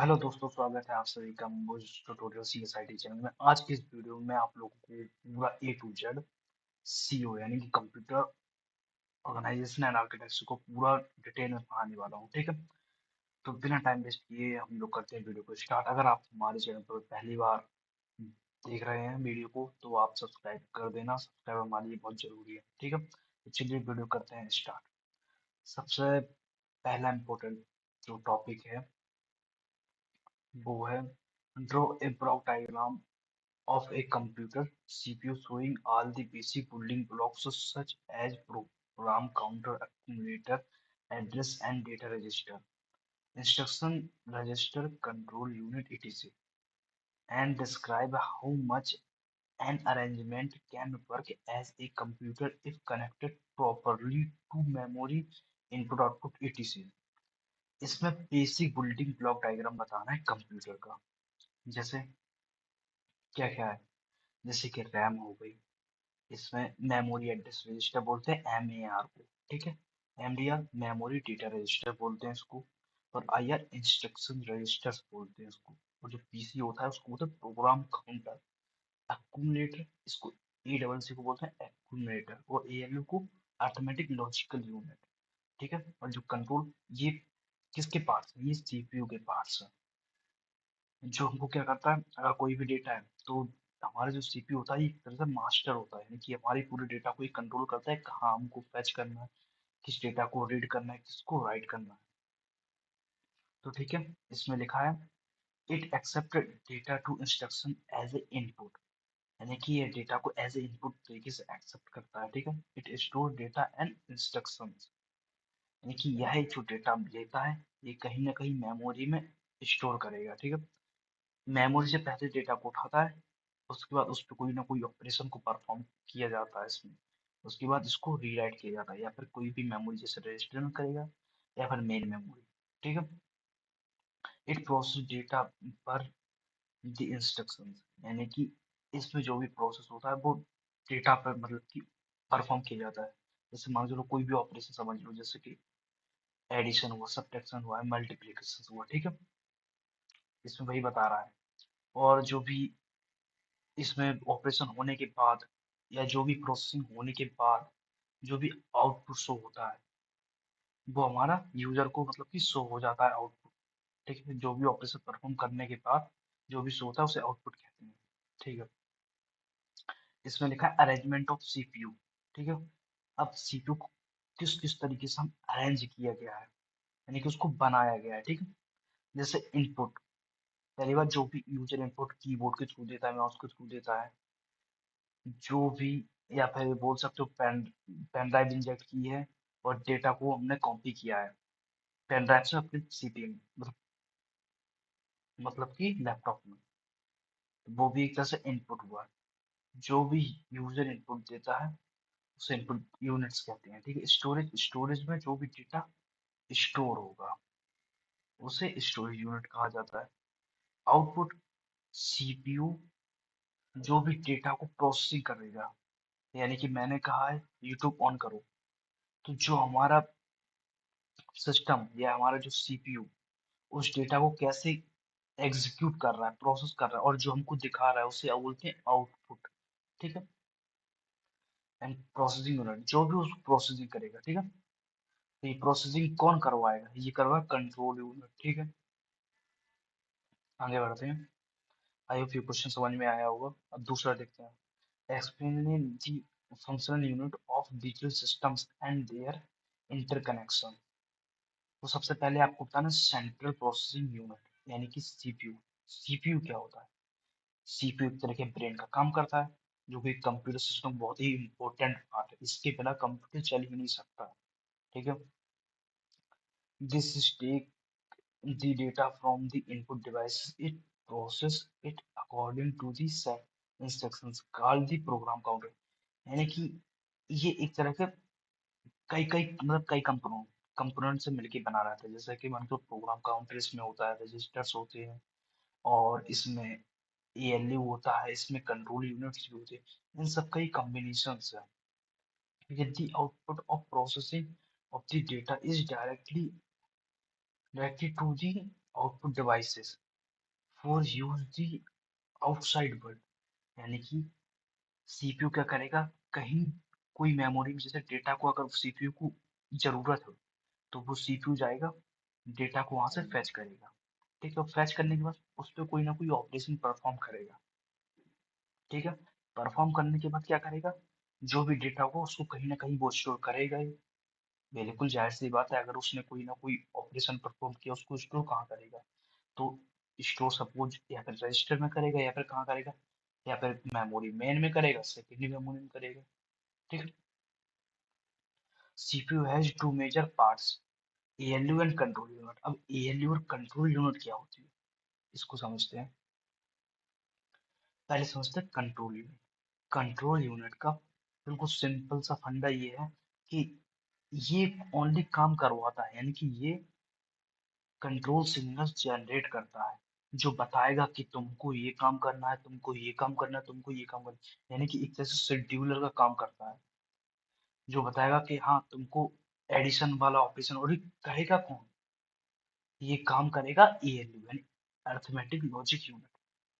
तो हेलो दोस्तों, स्वागत है आप सभी का मुझ ट्यूटोरियल CSIT चैनल में। आज की इस वीडियो में आप लोगों को पूरा A to Z CO यानी कि कंप्यूटर ऑर्गेनाइजेशन एंड आर्किटेक्चर को पूरा डिटेल में पढ़ाने वाला हूँ। ठीक है, तो बिना टाइम वेस्ट किए हम लोग करते हैं वीडियो को स्टार्ट। अगर आप हमारे चैनल पर पहली बार देख रहे हैं वीडियो को तो आप सब्सक्राइब कर देना। सब्सक्राइब हमारे लिए बहुत जरूरी है। ठीक है, तो चलिए वीडियो करते हैं स्टार्ट। सबसे पहला इम्पोर्टेंट जो टॉपिक है वो है draw a block diagram of a computer CPU showing all the basic building blocks such as program counter, accumulator, address and data register, instruction register, control unit, etc. and describe how much an arrangement can work as a computer if connected properly to memory, input, output, etc. इसमें basic building block diagram बताना है computer का। जैसे क्या क्या है, जैसे कि रैम हो गई, इसमें मेमोरी एड्रेस रजिस्टर बोलते हैं MAR को। ठीक है, MDR मेमोरी डेटा रजिस्टर बोलते हैं इसको, और IR इंस्ट्रक्शन रजिस्टर्स बोलते हैं इसको। और जो PC होता है उसको बोलते हैं प्रोग्राम काउंटर। एक्यूमुलेटर इसको ACC को बोलते हैं एक्यूमुलेटर, और ALU को ऑटोमेटिक लॉजिकल यूनिट। ठीक है, और जो कंट्रोल, ये किसके पार्ट्स हैं? ये CPU के पार्ट्स हैं। जो हमको क्या करता है, अगर कोई भी डेटा है तो हमारा जो CPU होता है ये एक तरह से मास्टर होता है, यानी कि हमारे पूरे डेटा को ये कंट्रोल करता है कहाँ हमको फैच करना है, किस डेटा को रीड करना है, किसको राइट करना है। तो ठीक है, इसमें लिखा है it accept data to instruction as a input, यानी कि ये डेटा को एज ए इनपुट तरीके से एक्सेप्ट करता है। ठीक है, it store data and instructions, यानी कि यह जो डेटा लेता है ये कहीं ना कहीं मेमोरी में स्टोर करेगा। ठीक है, मेमोरी से पहले डेटा को उठाता है, उसके बाद उस पर कोई ना कोई ऑपरेशन को परफॉर्म किया जाता है इसमें। उसके बाद इसको रीराइट किया जाता है, या फिर कोई भी मेमोरी जैसे रजिस्टर में करेगा या फिर मेन मेमोरी। ठीक है, इट प्रोसेस डेटा पर द इंस्ट्रक्शंस, यानी कि इसमें जो भी प्रोसेस होता है वो डेटा पर मतलब कि परफॉर्म किया जाता है। जैसे मान लो कोई भी ऑपरेशन समझ लो, जैसे कि एडिशन हुआ, सब्ट्रैक्शन हुआ, मल्टीप्लिकेशन हुआ। ठीक है, इसमें वही बता रहा है। और जो भी इसमें ऑपरेशन होने के बाद या जो भी प्रोसेसिंग होने के बाद जो भी आउटपुट शो होता है वो हमारा यूजर को मतलब कि शो हो जाता है आउटपुट। ठीक है, जो भी ऑपरेशन परफॉर्म करने के बाद जो भी शो होता है उसे आउटपुट कहते हैं। ठीक है, इसमें लिखा है अरेंजमेंट ऑफ CPU। ठीक है, अब CPU को किस किस तरीके से हम अरेंज किया गया है, यानी कि उसको बनाया गया है। ठीक है, जैसे इनपुट, पहली बार जो भी यूजर इनपुट कीबोर्ड के थ्रू देता है, माउस के थ्रू देता है, जो भी, या फिर बोल सकते हो पेन ड्राइव इंजेक्ट की है और डेटा को हमने कॉपी किया है पेन ड्राइव से अपने CPU में, मतलब कि लैपटॉप में, तो वो भी एक तरह से इनपुट हुआ। जो भी यूजर इनपुट देता है उसे इनपुट यूनिट्स कहते हैं। ठीक है, स्टोरेज, स्टोरेज में जो भी डेटा स्टोर होगा उसे स्टोरेज यूनिट कहा जाता है। आउटपुट, CPU जो भी डेटा को प्रोसेसिंग करेगा, यानी कि मैंने कहा है यूट्यूब ऑन करो, तो जो हमारा सिस्टम या हमारा जो CPU उस डेटा को कैसे एग्जीक्यूट कर रहा है, प्रोसेस कर रहा है, और जो हमको दिखा रहा है उसे बोलते हैं आउटपुट। ठीक है, एंड प्रोसेसिंग यूनिट जो भी उसको प्रोसेसिंग करेगा। ठीक है, तो ये प्रोसेसिंग कौन करवाएगा? ये करवाएगा कंट्रोल यूनिट। ठीक है, आगे बढ़ते हैं। आई होप ये क्वेश्चन समझ में आया होगा। अब दूसरा देखते हैं, explain the functional unit of digital systems and their interconnection. तो सबसे पहले आपको बताना सेंट्रल प्रोसेसिंग यूनिट, यानी कि CPU। CPU क्या होता है? CPU एक तरह के ब्रेन का काम करता है, जो कि कंप्यूटर सिस्टम बहुत ही इंपॉर्टेंट पार्ट है। इसके बिना कंप्यूटर चल ही नहीं सकता। ठीक है, this take the data from the input device, it process it according to the set instructions called the program counter, यानी कि ये एक तरह के कई कई मतलब कई कंपोनेंट से मिलके बना रहता है। जैसे कि मान लो प्रोग्राम काउंटर इसमें होता है, रजिस्टर्स होते हैं, और इसमें ALU होता है, इसमें कंट्रोल यूनिट्स भी होते हैं। इन सब का ही कॉम्बिनेशन है। यदि output of processing of the data is directly to the output devices for use the outside world, यानी कि सीपीयू क्या करेगा, कहीं कोई मेमोरी में जैसे डेटा को अगर सीपीयू को जरूरत हो तो वो सीपीयू जाएगा, डेटा को वहां से फेच करेगा। ठीक है, फेच करने के बाद उस पर कोई ना कोई ऑपरेशन परफॉर्म करेगा। ठीक है, परफॉर्म करने के बाद क्या करेगा, जो भी डेटा होगा उसको कहीं ना कहीं वो स्टोर करेगा ही। बिल्कुल जाहिर सी बात है, अगर उसने कोई ना कोई ऑपरेशन परफॉर्म किया उसको स्टोर कहाँ करेगा, तो स्टोर सपोज या फिर रजिस्टर में करेगा या फिर कहाँ करेगा, या फिर मेमोरी मेन में करेगा, सेकेंडरी मेमोरी में करेगा। ठीक है, CPU has two major parts, ALU and control unit. अब एएलयू और कंट्रोल यूनिट क्या होती है, इसको समझते हैं। पहले समझते हैं कंट्रोल यूनिट। कंट्रोल यूनिट का बिल्कुल सिंपल सा फंडा ये है कि ये ओनली काम करवाता है, यानी कि ये कंट्रोल सिग्नल जनरेट करता है, जो बताएगा कि तुमको ये काम करना है, तुमको ये काम करना है, तुमको ये काम करना है, यानी कि एक तरह से शेड्यूलर का काम करता है, जो बताएगा कि हाँ तुमको एडिशन वाला ऑपरेशन, और ये कहेगा कौन, ये काम करेगा एएलयू यानी अर्थमेटिक लॉजिक यूनिट।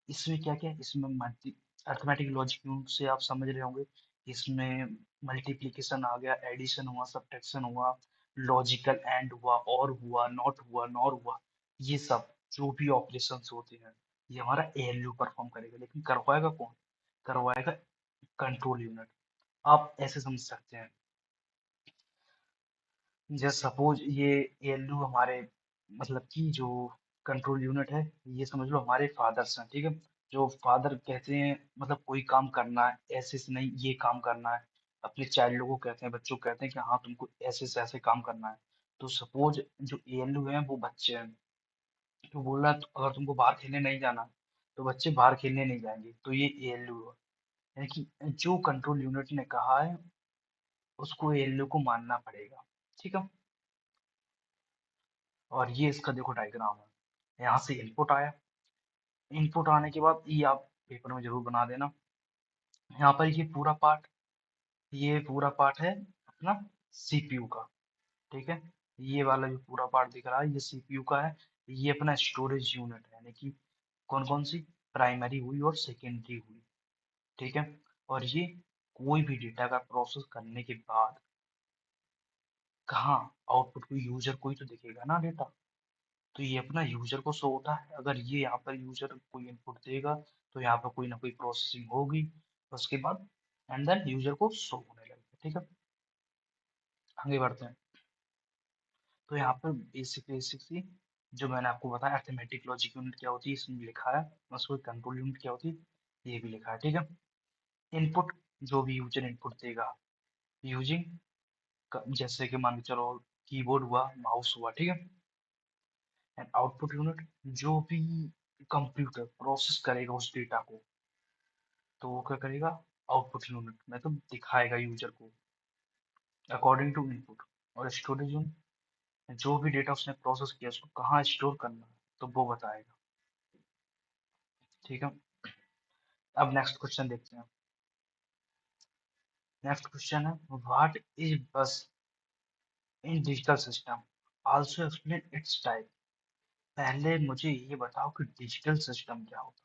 इसमें क्या क्या है, इसमें मल्टी अर्थमेटिक लॉजिक यूनिट से आप समझ रहे होंगे, इसमें मल्टीप्लिकेशन आ गया, एडिशन हुआ, सब्ट्रैक्शन हुआ, लॉजिकल एंड हुआ, और हुआ, नॉट हुआ, नॉर हुआ, ये सब जो भी ऑपरेशंस होते हैं ये हमारा एएलयू परफॉर्म करेगा, लेकिन करवाएगा कौन, करवाएगा कंट्रोल यूनिट। आप ऐसे समझ सकते हैं, जैसे सपोज ये एएलयू हमारे मतलब कि जो कंट्रोल यूनिट है, ये समझ लो हमारे फादर्स हैं। ठीक है, जो फादर कहते हैं मतलब कोई काम करना है ऐसे से नहीं, ये काम करना है, अपने चाइल्ड को कहते हैं, बच्चों को कहते हैं कि हाँ तुमको ऐसे से ऐसे काम करना है। तो सपोज जो एएलयू है वो बच्चे हैं, तो बोल रहा है अगर तुमको बाहर खेलने नहीं जाना तो बच्चे बाहर खेलने नहीं जाएंगे, तो ये एएलयू है। यानी कि जो कंट्रोल यूनिट ने कहा है उसको एएलयू को मानना पड़ेगा। ठीक है, और ये इसका देखो डायग्राम है, यहाँ से इनपुट आया, इनपुट आने के बाद ये आप पेपर में जरूर बना देना। यहाँ पर ये पूरा पार्ट, ये पूरा पार्ट है अपना सीपीयू का। ठीक है, ये वाला जो पूरा पार्ट दिख रहा है ये सीपीयू का है। ये अपना स्टोरेज यूनिट है, यानी कि कौन कौन सी, प्राइमरी हुई और सेकेंडरी हुई। ठीक है, और ये कोई भी डेटा का प्रोसेस करने के बाद कहाँ आउटपुट को यूजर को ही तो दिखेगा ना डेटा, तो ये अपना यूजर को शो होता है। अगर ये यहाँ पर यूजर कोई इनपुट देगा तो यहाँ पर कोई ना कोई प्रोसेसिंग होगी, उसके बाद एंड देन यूजर को शो होने लगेगा। ठीक है, आगे बढ़ते हैं। तो यहाँ पर बेसिक बेसिक सी जो मैंने आपको बताया, अर्थमेटिक लॉजिक यूनिट क्या होती है इसमें लिखा है, उसको कंट्रोल यूनिट क्या होती है ये भी लिखा है। ठीक है, इनपुट जो भी यूजर इनपुट देगा यूजिंग, जैसे कि मान के चलो कीबोर्ड हुआ, माउस हुआ। ठीक है, एंड आउटपुट यूनिट जो भी कंप्यूटर प्रोसेस करेगा उस डेटा को, तो वो क्या करेगा, आउटपुट यूनिट में तो दिखाएगा यूजर को अकॉर्डिंग टू इनपुट। और स्टोरेज यूनिट जो भी डेटा उसने प्रोसेस किया उसको कहाँ स्टोर करना है तो वो बताएगा। ठीक है, अब नेक्स्ट क्वेश्चन देखते हैं। नेक्स्ट क्वेश्चन है, व्हाट इज बस इन digital system, also explain it's type. पहले मुझे ये बताओ कि डिजिटल सिस्टम क्या होता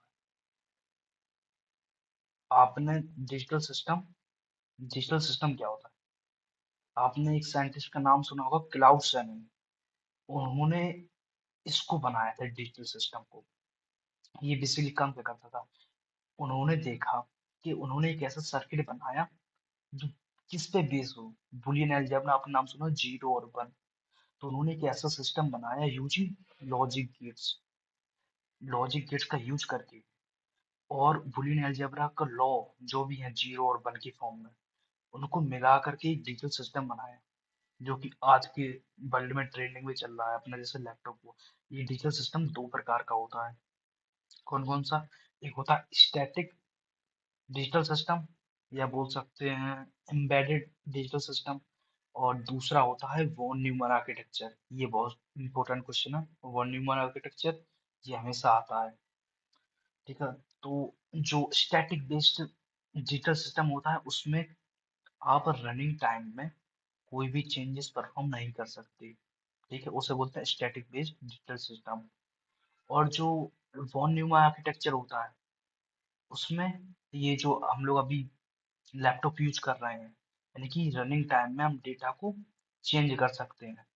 है। आपने डिजिटल सिस्टम क्या होता है, आपने एक साइंटिस्ट का नाम सुना होगा क्लाउड सैनिंग, उन्होंने इसको बनाया था डिजिटल सिस्टम को। ये बेसिकली काम क्या करता था, उन्होंने देखा कि उन्होंने एक ऐसा सर्किट बनाया जो किस पे बेस हो, बुलियन अलजेब्रा आपने नाम सुना, जीरो और वन। तो उन्होंने एक ऐसा सिस्टम बनाया यूजिंग लॉजिक गेट्स का यूज करके, और बुलियन अलजेब्रा का लॉ जो भी है जीरो और वन की फॉर्म में, उनको मिला करके एक डिजिटल सिस्टम बनाया, जो कि आज के वर्ल्ड में ट्रेंडिंग में चल रहा है अपना जैसे लैपटॉप को। ये डिजिटल सिस्टम दो प्रकार का होता है, कौन कौन सा, एक होता है स्टैटिक डिजिटल सिस्टम, या बोल सकते हैं एम्बेडेड डिजिटल सिस्टम, और दूसरा होता है वॉन न्यूमन आर्किटेक्चर। ये बहुत इंपॉर्टेंट क्वेश्चन है, वॉन न्यूमन आर्किटेक्चर ये हमेशा आता है। ठीक है, तो जो स्टैटिक बेस्ड डिजिटल सिस्टम होता है उसमें आप रनिंग टाइम में कोई भी चेंजेस परफॉर्म नहीं कर सकते। ठीक है, उसे बोलते हैं स्टैटिक बेस्ड डिजिटल सिस्टम। और जो वॉन न्यूमैन आर्किटेक्चर होता है उसमें ये जो हम लोग अभी लैपटॉप यूज कर रहे हैं, यानी कि रनिंग टाइम में हम डेटा को चेंज कर सकते हैं,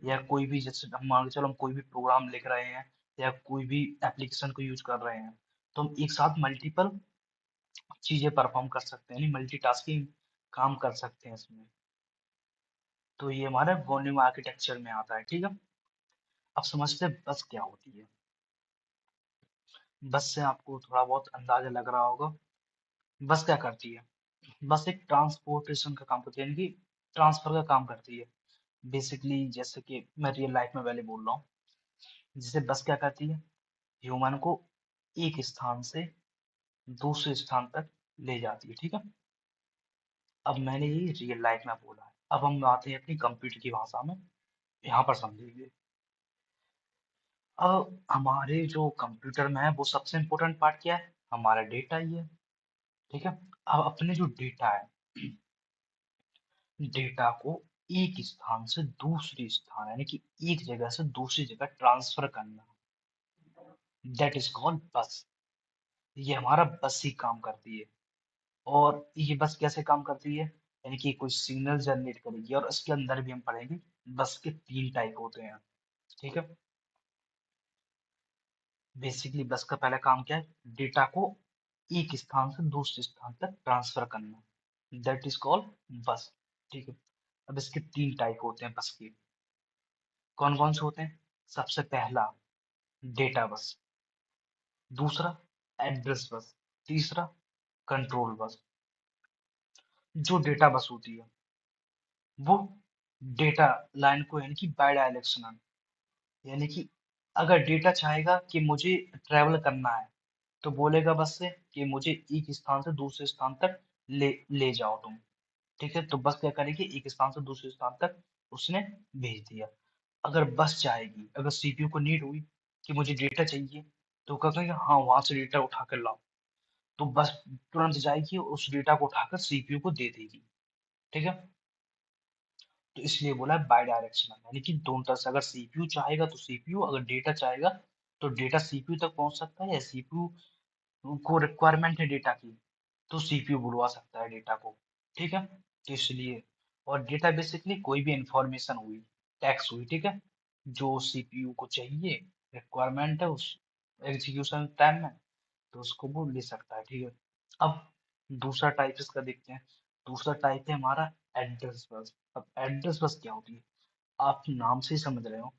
या कोई भी जैसे हम मान के चलो हम कोई भी प्रोग्राम लिख रहे हैं या कोई भी एप्लीकेशन को यूज कर रहे हैं, तो हम एक साथ मल्टीपल चीजें परफॉर्म कर सकते हैं, यानी मल्टीटास्किंग काम कर सकते हैं इसमें। तो ये हमारे वॉल्यूम आर्किटेक्चर में आता है, ठीक है। अब समझते हैं बस क्या होती है। बस से आपको थोड़ा बहुत अंदाजा लग रहा होगा। बस क्या करती है? बस एक ट्रांसपोर्टेशन का काम करती है, यानी कि ट्रांसफर का काम करती है। बेसिकली जैसे कि मैं रियल लाइफ में पहले बोल रहा हूँ, जैसे बस क्या करती है, ह्यूमन को एक स्थान से दूसरे स्थान तक ले जाती है, ठीक है। अब मैंने ये रियल लाइफ में बोला है, अब हम आते हैं अपनी कंप्यूटर की भाषा में, यहाँ पर समझिए। अब हमारे जो कंप्यूटर में है वो सबसे इम्पोर्टेंट पार्ट क्या है? हमारा डेटा ही है, ठीक है। अब अपने जो डेटा है, डेटा को एक स्थान से दूसरी स्थान, यानी कि एक जगह से दूसरी जगह ट्रांसफर करना, दैट इज कॉल्ड बस। ये हमारा बस ही काम करती है। और ये बस कैसे काम करती है? यानी कि कोई सिग्नल जनरेट करेगी, और इसके अंदर भी हम पढ़ेंगे बस के तीन टाइप होते हैं, ठीक है। बेसिकली बस का पहला काम क्या है? डेटा को एक स्थान से दूसरे स्थान तक ट्रांसफर करना, दैट इज कॉल्ड बस, ठीक है। अब इसके तीन टाइप होते हैं बस के। कौन कौन से होते हैं? सबसे पहला डेटा बस, दूसरा एड्रेस बस, तीसरा कंट्रोल बस। जो डेटा बस होती है वो डेटा लाइन को, यानी कि बाई डायरेक्शनल, यानी कि अगर डेटा चाहेगा कि मुझे ट्रेवल करना है, तो बोलेगा बस से कि मुझे एक स्थान से दूसरे स्थान तक ले ले जाओ तुम, ठीक है। तो बस क्या करेगी, एक स्थान से दूसरे स्थान तक उसने भेज दिया। अगर बस चाहेगी, अगर सीपीयू को नीड हुई कि मुझे डेटा चाहिए, तो क्या कहेगा, हाँ वहां से डेटा उठा कर लाओ, तो बस तुरंत जाएगी और उस डेटा को उठाकर सीपीयू को दे देगी, ठीक है। तो इसलिए बोला है बाई डायरेक्शनल, यानी कि दोनों तरफ से, अगर सीपीयू चाहेगा तो सीपीयू, अगर डेटा चाहेगा तो डेटा सीपीयू तक पहुंच सकता है, या सीपीयू को रिक्वायरमेंट है डेटा की तो सीपीयू बुलवा सकता है डेटा को, ठीक है। तो इसलिए, और डेटा बेसिकली कोई भी इंफॉर्मेशन हुई, टेक्स्ट हुई, ठीक है, जो सीपीयू को चाहिए, रिक्वायरमेंट है उस एग्जीक्यूशन टाइम में, तो उसको वो ले सकता है, ठीक है। अब दूसरा टाइप इसका देखते हैं। दूसरा टाइप है हमारा एड्रेस बस। अब एड्रेस बस क्या होती है? आप नाम से ही समझ रहे हो,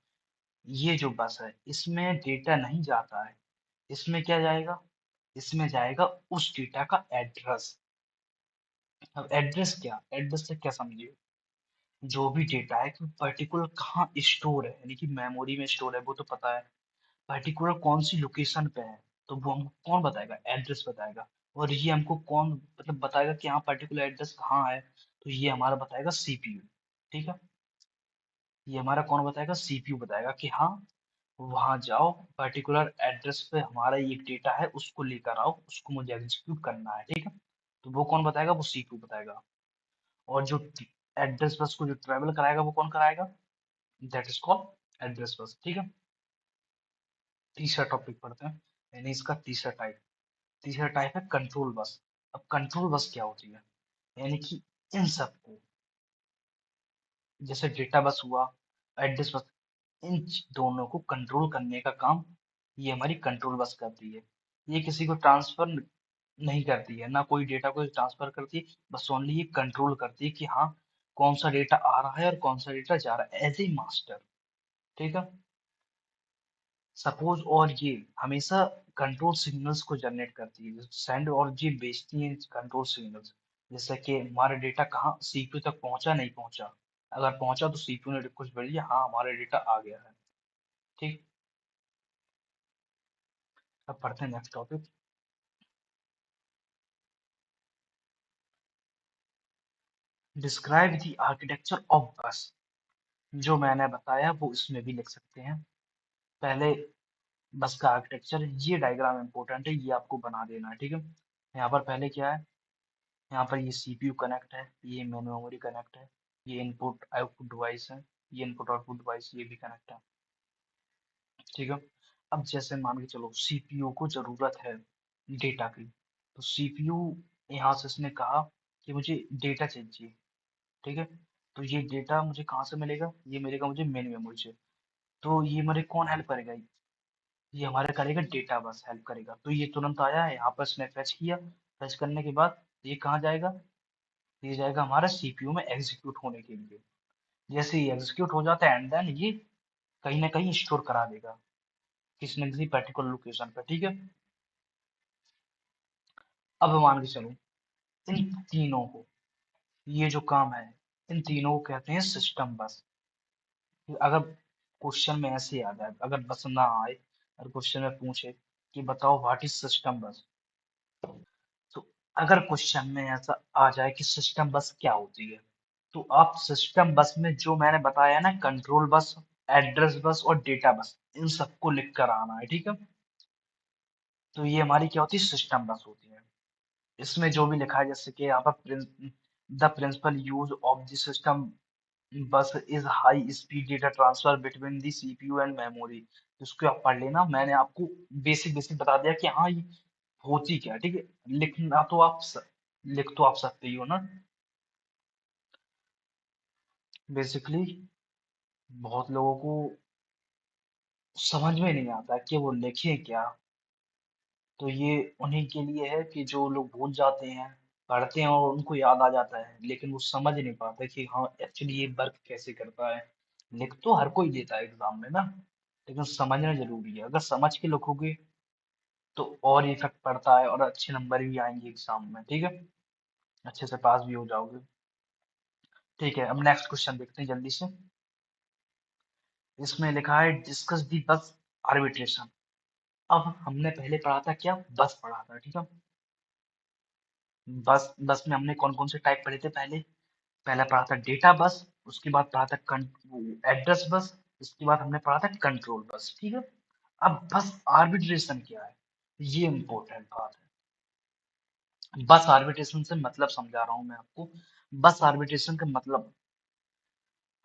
ये जो बस है इसमें डेटा नहीं जाता है, इसमें क्या जाएगा? इसमें जाएगा उस डेटा का एड्रेस। अब एड्रेस क्या, एड्रेस से क्या समझिए, जो भी डेटा है कि पर्टिकुलर कहाँ स्टोर है, यानी कि मेमोरी में स्टोर है वो तो पता है, पर्टिकुलर कौन सी लोकेशन पे है तो वो हमको कौन बताएगा? एड्रेस बताएगा। और ये हमको कौन मतलब बताएगा कि हाँ पर्टिकुलर एड्रेस कहाँ है? तो ये हमारा बताएगा सीपीयू, ठीक है। ये हमारा कौन बताएगा? सीपीयू बताएगा कि हाँ वहां जाओ, पर्टिकुलर एड्रेस पे हमारा ये एक डेटा है, उसको लेकर आओ, उसको मुझे एग्जीक्यूट करना है, ठीक है। तो वो कौन बताएगा? वो सीपीयू बताएगा। और जो एड्रेस बस को जो ट्रेवल कराएगा वो कौन कराएगा? That is called address bus, ठीक है। तीसरा टॉपिक पढ़ते हैं, यानी इसका तीसरा टाइप। तीसरा टाइप है कंट्रोल बस। अब कंट्रोल बस क्या होती है? यानी कि इन सबको, जैसे डेटा बस हुआ, एड्रेस बस, इन दोनों को कंट्रोल करने का काम ये हमारी कंट्रोल बस करती है। ये किसी को ट्रांसफर नहीं करती है, ना कोई डेटा को ट्रांसफर करती है, बस ओनली ये कंट्रोल करती है कि हाँ कौन सा डेटा आ रहा है और कौन सा डेटा जा रहा है, एज ए मास्टर, ठीक है। सपोज, और ये हमेशा कंट्रोल सिग्नल्स को जनरेट करती है, सेंड और ये भेजती है कंट्रोल सिग्नल्स, जैसे कि हमारा डेटा कहाँ सीपीयू तक पहुंचा, नहीं पहुंचा। अगर पहुंचा तो सीपीयू ने रिक्वेस्ट भेज दिया, हाँ हमारा डेटा आ गया है, ठीक। अब पढ़ते हैं next topic. Describe the architecture of बस। जो मैंने बताया वो इसमें भी लिख सकते हैं। पहले बस का आर्किटेक्चर, ये डायग्राम इंपॉर्टेंट है, ये आपको बना देना है, ठीक है। यहाँ पर पहले क्या है, यहाँ पर ये सीपीयू कनेक्ट है, ये मेन मेमोरी कनेक्ट है, ये इनपुट आउटपुट डिवाइस है, ये इनपुट आउटपुट डिवाइस ये भी कनेक्ट है, ठीक है। अब जैसे मान के चलो सीपीयू को जरूरत है डेटा की, तो सीपीयू यहाँ से इसने कहा कि मुझे डेटा चाहिए, ठीक है। तो ये डेटा मुझे कहाँ से मिलेगा, ये मिलेगा मुझे मेन मेमोरी से। तो ये मेरे कौन हेल्प करेगा, ये हमारे करेगा डेटा बस हेल्प करेगा। तो ये तुरंत आया है यहाँ पर, इसने फेच किया, फेच करने के बाद ये कहाँ जाएगा, ये जाएगा हमारा सीपीयू में एग्जीक्यूट होने के लिए। जैसे ही एग्जीक्यूट हो जाता है एंड देन ये कहीं ना कहीं स्टोर करा देगा किसी न किसी पर्टिकुलर लोकेशन पर, ठीक है। अब मान के चलो इन तीनों को, ये जो काम है, इन तीनों को कहते हैं सिस्टम बस। अगर क्वेश्चन में ऐसे आ जाए, अगर बस ना आए और क्वेश्चन में पूछे कि बताओ व्हाट इज सिस्टम बस, तो अगर क्वेश्चन में ऐसा आ जाए कि सिस्टम बस क्या होती है, तो आप सिस्टम बस में जो मैंने बताया ना, कंट्रोल बस, एड्रेस बस और डेटा बस, इन सबको लिख कर आना है, ठीक है। तो ये हमारी क्या होती है, सिस्टम बस होती है। इसमें जो भी लिखा है, जैसे कि यहाँ पर the principle use of the system bus is high speed data transfer between the CPU and memory. इसको आप पढ़ लेना, मैंने आपको बेसिक बेसिक बता दिया कि हाँ ये होती क्या है, ठीक है। लिखना तो आप लिख तो आप सकते ही हो ना। बेसिकली बहुत लोगों को समझ में नहीं आता कि वो लिखे क्या। तो ये उन्हीं के लिए है कि जो लोग भूल जाते हैं, पढ़ते हैं और उनको याद आ जाता है, लेकिन वो समझ नहीं पाते कि हाँ एक्चुअली ये वर्क कैसे करता है। लिख तो हर कोई देता है एग्जाम में ना, लेकिन समझना जरूरी है। अगर समझ के लिखोगे तो और इफेक्ट पड़ता है और अच्छे नंबर भी आएंगे एग्जाम में, ठीक है। अच्छे से पास भी हो जाओगे। ठीक है, अब नेक्स्ट क्वेश्चन देखते हैं जल्दी से। इसमें लिखा है डिस्कस दी बस आर्बिट्रेशन। अब हमने पहले पढ़ा था क्या, बस पढ़ा था, ठीक है। बस बस में हमने कौन कौन से टाइप पढ़े थे पहले, पहला पढ़ा था डेटा बस, उसके बाद पढ़ा था एड्रेस बस, उसके बाद हमने पढ़ा था कंट्रोल बस, ठीक है। अब बस आर्बिट्रेशन क्या है, ये इंपॉर्टेंट बात है। बस आर्बिट्रेशन से मतलब समझा रहा हूं मैं आपको। बस आर्बिट्रेशन का मतलब,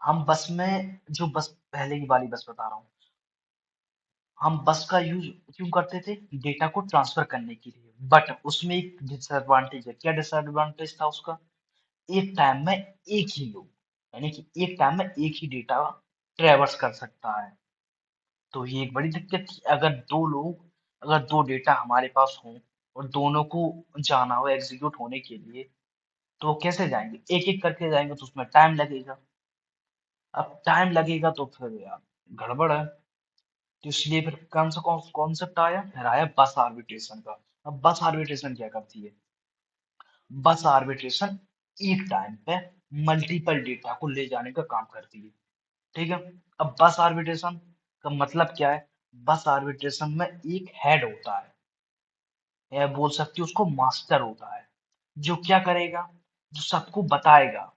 हम बस में जो बस पहले की वाली बस बता रहा हूँ, हम बस का यूज क्यों करते थे, डेटा को ट्रांसफर करने के लिए। बट उसमें एक डिसएडवांटेज है, क्या डिसएडवांटेज था उसका, एक टाइम में एक ही लोग, यानी कि एक टाइम में एक ही डेटा ट्रेवर्स कर सकता है। तो ये एक बड़ी दिक्कत थी। अगर दो लोग, अगर दो डेटा हमारे पास हो और दोनों को जाना हो एग्जीक्यूट होने के लिए, तो वो कैसे जाएंगे, एक एक करके जाएंगे तो उसमें टाइम लगेगा। अब टाइम लगेगा तो फिर यार गड़बड़ है। तो इसलिए फिर कौन सा कॉन्सेप्ट आया, फिर आया बस आर्बिट्रेशन का। अब बस आर्बिट्रेशन क्या करती है, बस आर्बिट्रेशन एक टाइम पे मल्टीपल डेटा को ले जाने का काम करती है, ठीक है। अब बस आर्बिट्रेशन का मतलब क्या है, बस आर्बिट्रेशन में एक हेड होता है, या बोल सकती हो उसको मास्टर होता है, जो क्या करेगा, जो सबको बताएगा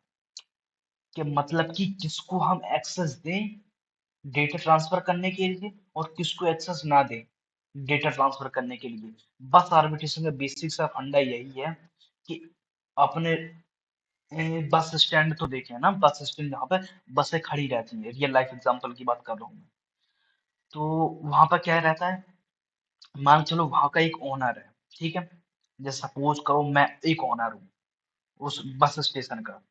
कि मतलब कि किसको हम एक्सेस दें डेटा ट्रांसफर करने के लिए और किसको एक्सेस ना दें डेटा ट्रांसफर करने के लिए। बस आर्बिट्रेशन का बेसिक सा फंडा यही है कि अपने बस स्टैंड तो देखे ना, बस स्टैंड जहाँ पे बसें खड़ी रहती है, रियल लाइफ एग्जांपल की बात कर रहा हूँ मैं। तो वहां पर क्या रहता है, मान चलो वहां का एक ओनर है, ठीक है। जैसे सपोज करो मैं एक ओनर हूँ उस बस स्टेशन का,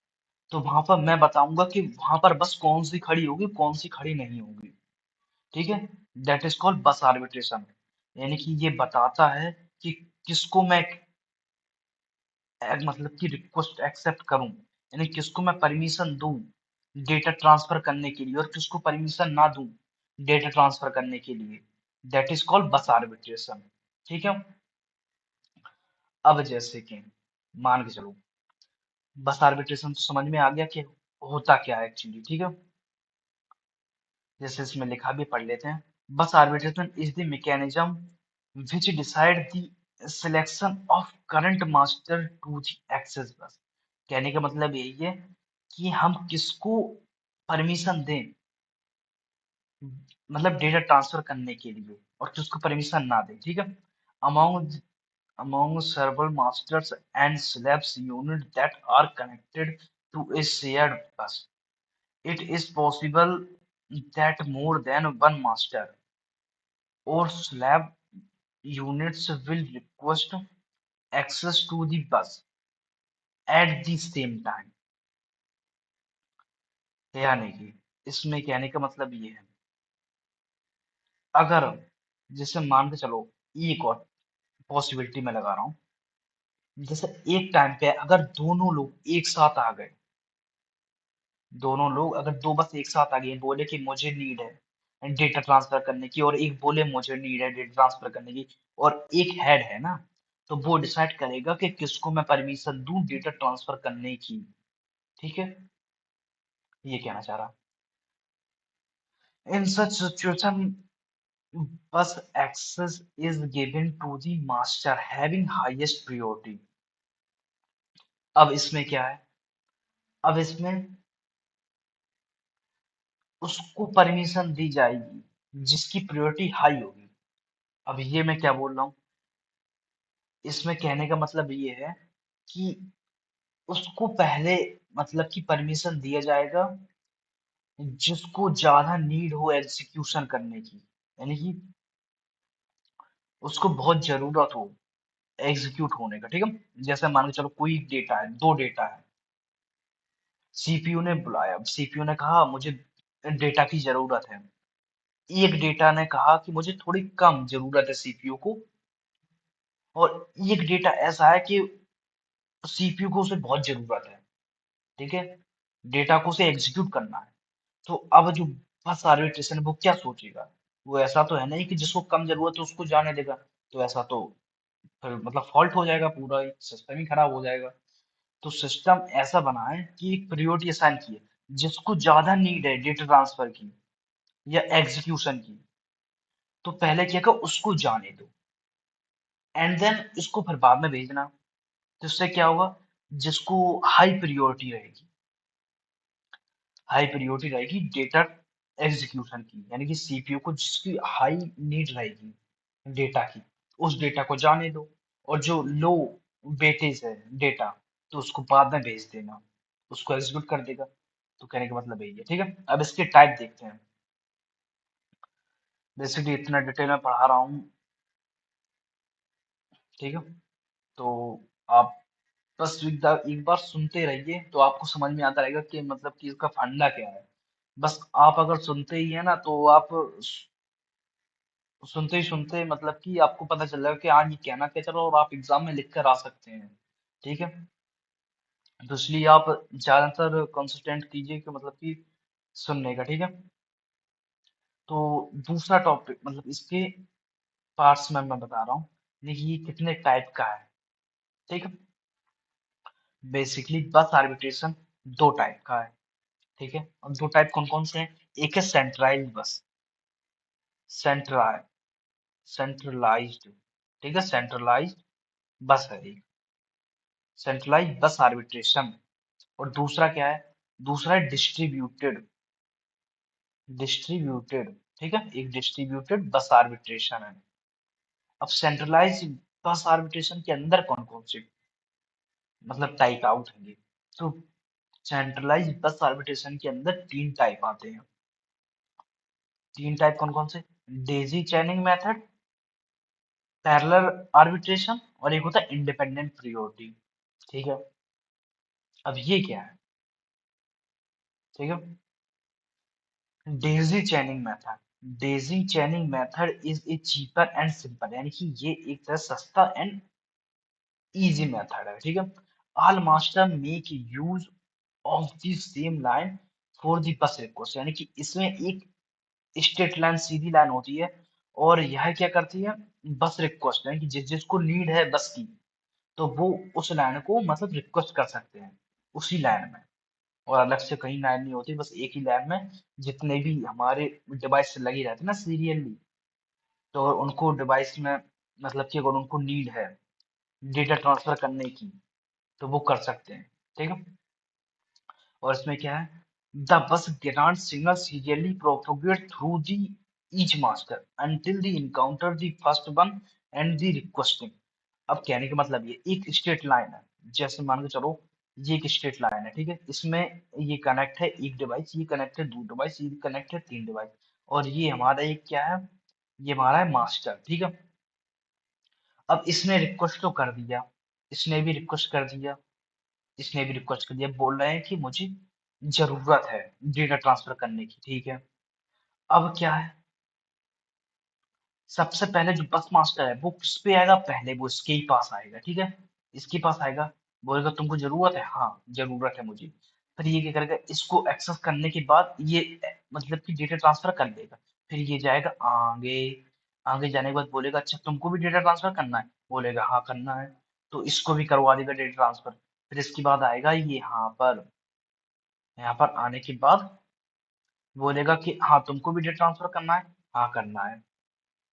तो वहां पर मैं बताऊंगा कि वहां पर बस कौन सी खड़ी होगी कौन सी खड़ी नहीं होगी, ठीक है। दैट इज कॉल्ड बस आर्बिट्रेशन। यानी कि ये बताता है कि किसको मैं मतलब कि रिक्वेस्ट एक्सेप्ट करूं, यानी किसको मैं परमिशन दूं डेटा ट्रांसफर करने के लिए और किसको परमिशन ना दूं डेटा ट्रांसफर करने के लिए। दैट इज कॉल्ड बस आर्बिट्रेशन, ठीक है। अब जैसे कि मान के चलो, बस आर्बिट्रेशन तो समझ में आ गया कि होता क्या है एक्चुअली, ठीक है। जैसे इसमें लिखा भी पढ़ लेते हैं। बस arbitration is the mechanism which decide the selection of current master to the access bus। कहने का मतलब यही है कि हम किसको परमिशन दें, मतलब डेटा ट्रांसफर करने के लिए, और किसको परमिशन ना दें, ठीक है। among among several masters and slabs unit that are connected to a shared bus, it is possible that more than one master और slab units will request access to the bus at the same time। यानी कि इसमें कहने का मतलब ये है, अगर जैसे मान के चलो, एक और पॉसिबिलिटी मैं लगा रहा हूँ, जैसे एक टाइम पे अगर दोनों लोग एक साथ आ गए, दोनों लोग अगर दो बस एक साथ आ गए, बोले कि मुझे नीड है डेटा ट्रांसफर करने की, और एक बोले मुझे नीड है डेटा ट्रांसफर करने की, और एक हेड है ना, तो वो डिसाइड करेगा कि किसको मैं परमिशन दूं डेटा ट्रांसफर करने की। ठीक है, ये कहना चाह रहा। In such situation bus access is given to the master having highest priority। अब इसमें क्या है, अब इसमें उसको परमिशन दी जाएगी जिसकी प्रायोरिटी हाई होगी। अब ये मैं क्या बोल रहा हूँ, इसमें कहने का मतलब ये है कि उसको पहले मतलब कि परमिशन दिया जाएगा जिसको ज्यादा नीड हो एग्जीक्यूशन करने की, यानी कि उसको बहुत जरूरत हो एग्जीक्यूट होने का। ठीक है, जैसे मान के चलो कोई डेटा है, दो डेटा है, सीपीयू ने बुलाया, सीपीयू ने कहा मुझे डेटा की जरूरत है, एक डेटा ने कहा कि मुझे थोड़ी कम जरूरत है सीपीयू को, और एक डेटा ऐसा है कि सीपीयू को उसे बहुत जरूरत है। ठीक है, डेटा को उसे एग्जीक्यूट करना है। तो अब जो बस आर्बिट्रेशन वो क्या सोचेगा, वो ऐसा तो है नहीं कि जिसको कम जरूरत है उसको जाने देगा, तो ऐसा तो फिर मतलब फॉल्ट हो जाएगा, पूरा सिस्टम ही खराब हो जाएगा। तो सिस्टम ऐसा बना है कि एक प्रायोरिटी असाइन की है, जिसको ज्यादा नीड है डेटा ट्रांसफर की या एग्जीक्यूशन की, तो पहले क्या करो उसको जाने दो, एंड देन इसको फिर बाद में भेजना। तो इससे क्या होगा, जिसको हाई प्रायोरिटी रहेगी, हाई प्रायोरिटी रहेगी डेटा एग्जीक्यूशन की, यानी कि सीपीयू को जिसकी हाई नीड रहेगी डेटा की, उस डेटा को जाने दो, और जो लो वेटेज है डेटा, तो उसको बाद में भेज देना, उसको एग्जीक्यूट कर देगा। तो कहने का मतलब यही है। ठीक है, अब इसके टाइप देखते हैं। बेसिकली इतना डिटेल में पढ़ा रहा हूँ, ठीक है, तो आप बस एक बार सुनते रहिए तो आपको समझ में आता रहेगा कि मतलब कि इसका फंडा क्या है। बस आप अगर सुनते ही है ना, तो आप सुनते ही सुनते मतलब कि आपको पता चल जाएगा कि हाँ ये कहना क्या चलो, और आप एग्जाम में लिख कर आ सकते हैं। ठीक है, तो इसलिए आप ज्यादातर कंसिस्टेंट कीजिए कि मतलब कि सुनने का। ठीक है, तो दूसरा टॉपिक मतलब इसके पार्ट्स में मैं बता रहा हूँ, देखिए ये कितने टाइप का है। ठीक है, बेसिकली बस आर्बिट्रेशन दो टाइप का है। ठीक है, और दो टाइप कौन कौन से हैं, एक है सेंट्रलाइज्ड बस, सेंट्रलाइज सेंट्रलाइज्ड, ठीक है, सेंट्रलाइज्ड बस है एक, सेंट्रलाइज्ड बस आर्बिट्रेशन। और दूसरा क्या है, दूसरा है डिस्ट्रीब्यूटेड, डिस्ट्रीब्यूटेड, ठीक है, एक डिस्ट्रीब्यूटेड बस आर्बिट्रेशन है। अब सेंट्रलाइज्ड बस आर्बिट्रेशन के अंदर कौन कौन से मतलब टाइप आउट होंगे, तो सेंट्रलाइज्ड बस आर्बिट्रेशन के अंदर तीन टाइप आते हैं। तीन टाइप कौन कौन से, डेजी चैनिंग मेथड, पैरेलल आर्बिट्रेशन, और एक होता है इंडिपेंडेंट प्रायोरिटी। ठीक है, अब ये क्या है, ठीक है, Daisy चैनिंग method, Daisy चैनिंग method is a cheaper and simple, यानी कि ये एक तरह सस्ता एंड इजी मेथड है। ठीक है, all master make use of the same line for the bus request, यानी कि इसमें एक स्ट्रेट लाइन सीधी लाइन होती है, और यह क्या करती है, बस रिक्वेस्ट, यानी कि जिसको नीड है बस की, तो वो उस लाइन को मतलब रिक्वेस्ट कर सकते हैं उसी लाइन में, और अलग से कहीं लाइन नहीं होती, बस एक ही लाइन में जितने भी हमारे डिवाइस से लगी रहती है ना सीरियली, तो उनको डिवाइस में मतलब कि अगर उनको नीड है डेटा ट्रांसफर करने की, तो वो कर सकते हैं। ठीक है, और इसमें क्या है, the bus grant signal serially propagate through the each master until the encounter the first one and the requesting. अब कहने का मतलब ये एक स्ट्रेट लाइन है, जैसे मान के चलो ये एक स्ट्रेट लाइन है, ठीक है, इसमें ये कनेक्ट है एक डिवाइस, ये कनेक्ट है दो डिवाइस, ये कनेक्ट है तीन डिवाइस, और ये हमारा एक क्या है, ये हमारा है मास्टर, ठीक है। अब इसने रिक्वेस्ट तो कर दिया, इसने भी रिक्वेस्ट कर दिया, इसने भी रिक्वेस्ट कर दिया, बोल रहे हैं कि मुझे जरूरत है डेटा ट्रांसफर करने की, ठीक है। अब क्या है, सबसे पहले जो बस मास्टर है वो किस पे आएगा, पहले वो इसके ही पास आएगा, ठीक है। इसके पास आएगा, बोलेगा तुमको जरूरत है, हाँ जरूरत है मुझे। फिर ये क्या करेगा, इसको एक्सेस करने के बाद ये मतलब कि डेटा ट्रांसफर कर देगा। फिर ये जाएगा आगे, आगे जाने के बाद बोलेगा अच्छा तुमको भी डेटा ट्रांसफर करना है, बोलेगा हाँ करना है, तो इसको भी करवा देगा डेटा ट्रांसफर। फिर इसके बाद आएगा ये यहाँ पर, यहाँ पर आने के बाद बोलेगा कि हाँ तुमको भी डेटा ट्रांसफर करना है, हाँ करना है।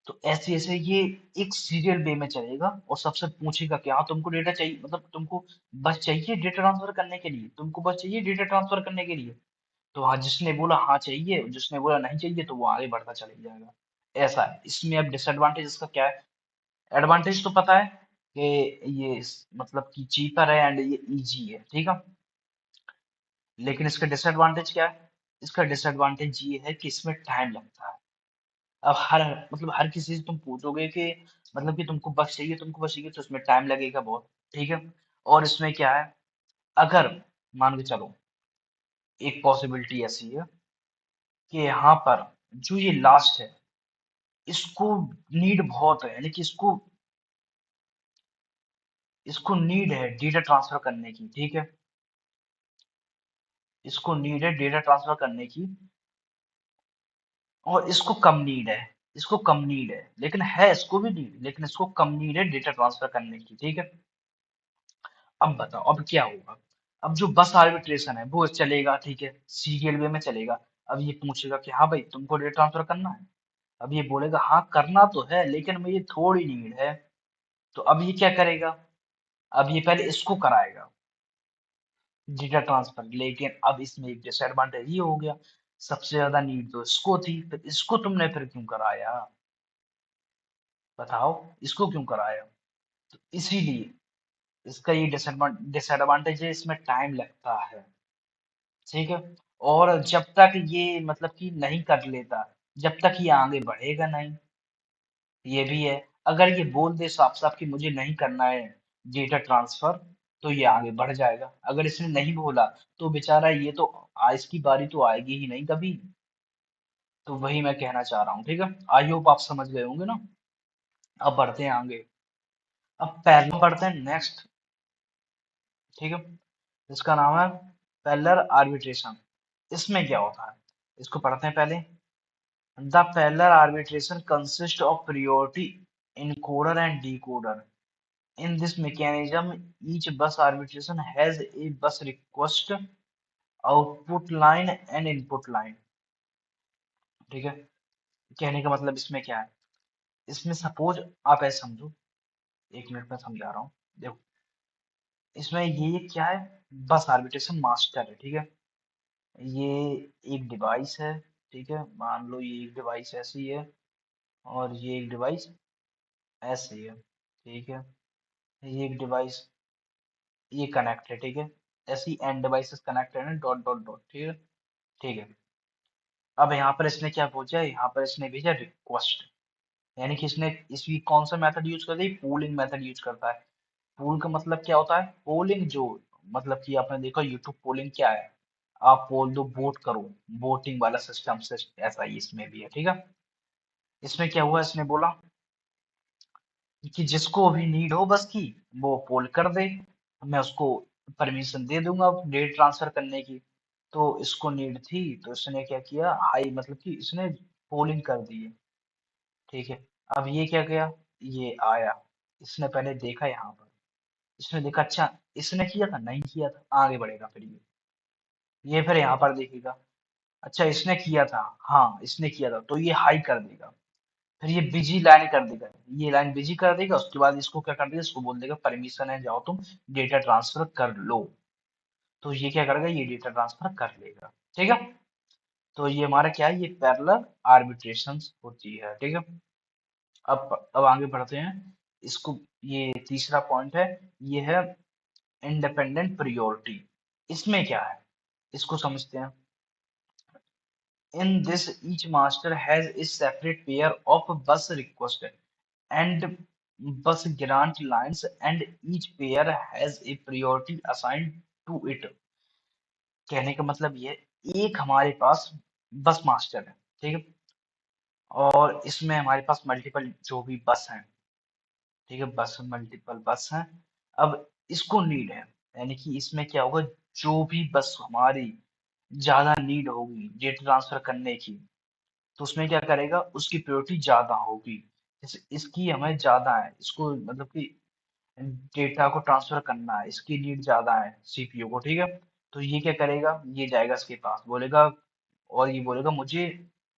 तो ऐसे ऐसे ये एक सीरियल वे में चलेगा और सबसे पूछेगा कि हाँ तुमको डेटा चाहिए, मतलब तुमको बस चाहिए डेटा ट्रांसफर करने के लिए, तुमको बस चाहिए डेटा ट्रांसफर करने के लिए। तो हाँ जिसने बोला हाँ चाहिए, जिसने बोला नहीं चाहिए तो वो आगे बढ़ता चले जाएगा। ऐसा है इसमें। अब डिसएडवांटेज इसका क्या है, एडवांटेज तो पता है कि ये मतलब कि चीपर है एंड ये इजी है, ठीक है। लेकिन इसका डिसएडवांटेज क्या है, इसका डिसएडवांटेज ये है कि इसमें टाइम लगता है। अब हर मतलब हर किसी से तुम पूछोगे कि मतलब कि तुमको बस चाहिए, तुमको बस चाहिए, तो इसमें टाइम लगेगा बहुत, ठीक है। और इसमें क्या है, अगर मान के चलो एक पॉसिबिलिटी ऐसी है कि यहाँ पर जो ये लास्ट है इसको नीड बहुत है, यानी कि इसको नीड है डेटा ट्रांसफर करने की, ठीक है। इसको नीड है डेटा ट्रांसफर करने की, और इसको कम नीड है, इसको कम नीड है, लेकिन है इसको भी नीड, लेकिन इसको कम नीड है डेटा ट्रांसफर करने की, ठीक है। अब बताओ अब क्या होगा। अब जो बस आर्बिट्रेशन है वो चलेगा, ठीक है, सीरियल वे में चलेगा। अब ये पूछेगा कि हाँ भाई तुमको डेटा ट्रांसफर करना है, अब ये बोलेगा हाँ करना तो है लेकिन मुझे थोड़ी नीड है। तो अब ये क्या करेगा, अब ये पहले इसको कराएगा डेटा ट्रांसफर, लेकिन अब इसमें एक डिसएडवांटेज ये हो गया, सबसे ज्यादा नीड तो इसको थी, फिर इसको तुमने फिर क्यों कराया, बताओ इसको क्यों कराया। तो इसीलिए इसका ये डिसएडवांटेज है, इसमें टाइम लगता है, ठीक है। और जब तक ये मतलब कि नहीं कर लेता, जब तक ये आगे बढ़ेगा नहीं, ये भी है। अगर ये बोल दे साफ साफ कि मुझे नहीं करना है डेटा ट्रांसफर, तो ये आगे बढ़ जाएगा। अगर इसने नहीं बोला तो बेचारा ये तो इसकी बारी तो आएगी ही नहीं कभी। तो वही मैं कहना चाह रहा हूँ, ठीक है। आई होप आप समझ गए होंगे ना। अब बढ़ते हैं आगे, अब पहला बढ़ते हैं नेक्स्ट, ठीक है। इसका नाम है पेलर आर्बिट्रेशन। इसमें क्या होता है, इसको पढ़ते हैं पहले। The Feller arbitration consists of priority encoder and decoder. In this mechanism, each bus arbitration has a bus request, output line and input line. ठीक है, कहने का मतलब इसमें क्या है, इसमें सपोज आप ऐसे समझो, एक मिनट में समझा रहा हूँ। देखो इसमें ये क्या है, बस आर्बिट्रेशन मास्टर है, ठीक है। ये एक डिवाइस है, ठीक है, मान लो ये एक डिवाइस ऐसी है और ये एक डिवाइस ऐसी है, ठीक है। ये एक डिवाइस ये कनेक्ट है, ठीक है। ऐसी एंड डिवाइसेस कनेक्टेड है डॉट डॉट डॉट, ठीक है, ठीक है। अब यहाँ पर इसने क्या पूछा, यहाँ पर इसने भेजा रिक्वेस्ट, यानी कि इसने इसकी कौन सा मेथड यूज करता है, पोलिंग मेथड यूज करता है। पोल का मतलब क्या होता है, पोलिंग जो मतलब कि आपने देखा यूट्यूब पोलिंग क्या है, आप पोल दो वोट करो, वोटिंग वाला सिस्टम से ऐसा ही इसमें भी है, ठीक है। इसमें क्या हुआ, इसने बोला कि जिसको भी नीड हो बस की वो पोल कर दे, मैं उसको परमिशन दे दूंगा डेट ट्रांसफर करने की। तो इसको नीड थी तो इसने क्या किया, हाई मतलब कि इसने पोलिंग कर दी है, ठीक है। अब ये क्या गया, ये आया, इसने पहले देखा यहाँ पर, इसने देखा अच्छा इसने किया था नहीं किया था, आगे बढ़ेगा। फिर ये फिर यहाँ पर देखेगा अच्छा इसने किया था, हाँ इसने किया था, तो ये हाई कर देगा। फिर ये बिजी लाइन कर देगा, ये लाइन बिजी कर देगा, उसके बाद इसको क्या कर देगा, इसको बोल देगा परमिशन है जाओ तुम डेटा ट्रांसफर कर लो। तो ये क्या करेगा, ये डेटा ट्रांसफर कर लेगा, ठीक है। तो ये हमारा क्या है, ये पैरेलल आर्बिट्रेशन होती है, ठीक है। अब आगे बढ़ते हैं, इसको ये तीसरा पॉइंट है, ये है इंडिपेंडेंट प्रियोरिटी। इसमें क्या है, इसको समझते हैं। In this, each master has a separate pair of bus request and bus grant lines, and each pair has a priority assigned to it. कहने का मतलब ये एक हमारे पास बस मास्टर है, ठीक है, और इसमें हमारे पास मल्टीपल जो भी बस हैं, ठीक है, बस मल्टीपल बस हैं। अब इसको नीड है, यानी कि इसमें क्या होगा, जो भी बस हमारी ज्यादा नीड होगी डेटा ट्रांसफर करने की, तो उसमें क्या करेगा, उसकी प्रायोरिटी ज्यादा होगी। जैसे इसकी हमें ज्यादा है, इसको मतलब कि डेटा को ट्रांसफर करना है, इसकी नीड ज्यादा है सीपीयू को, ठीक है, तो ये क्या करेगा, ये जाएगा इसके पास, बोलेगा, और ये बोलेगा मुझे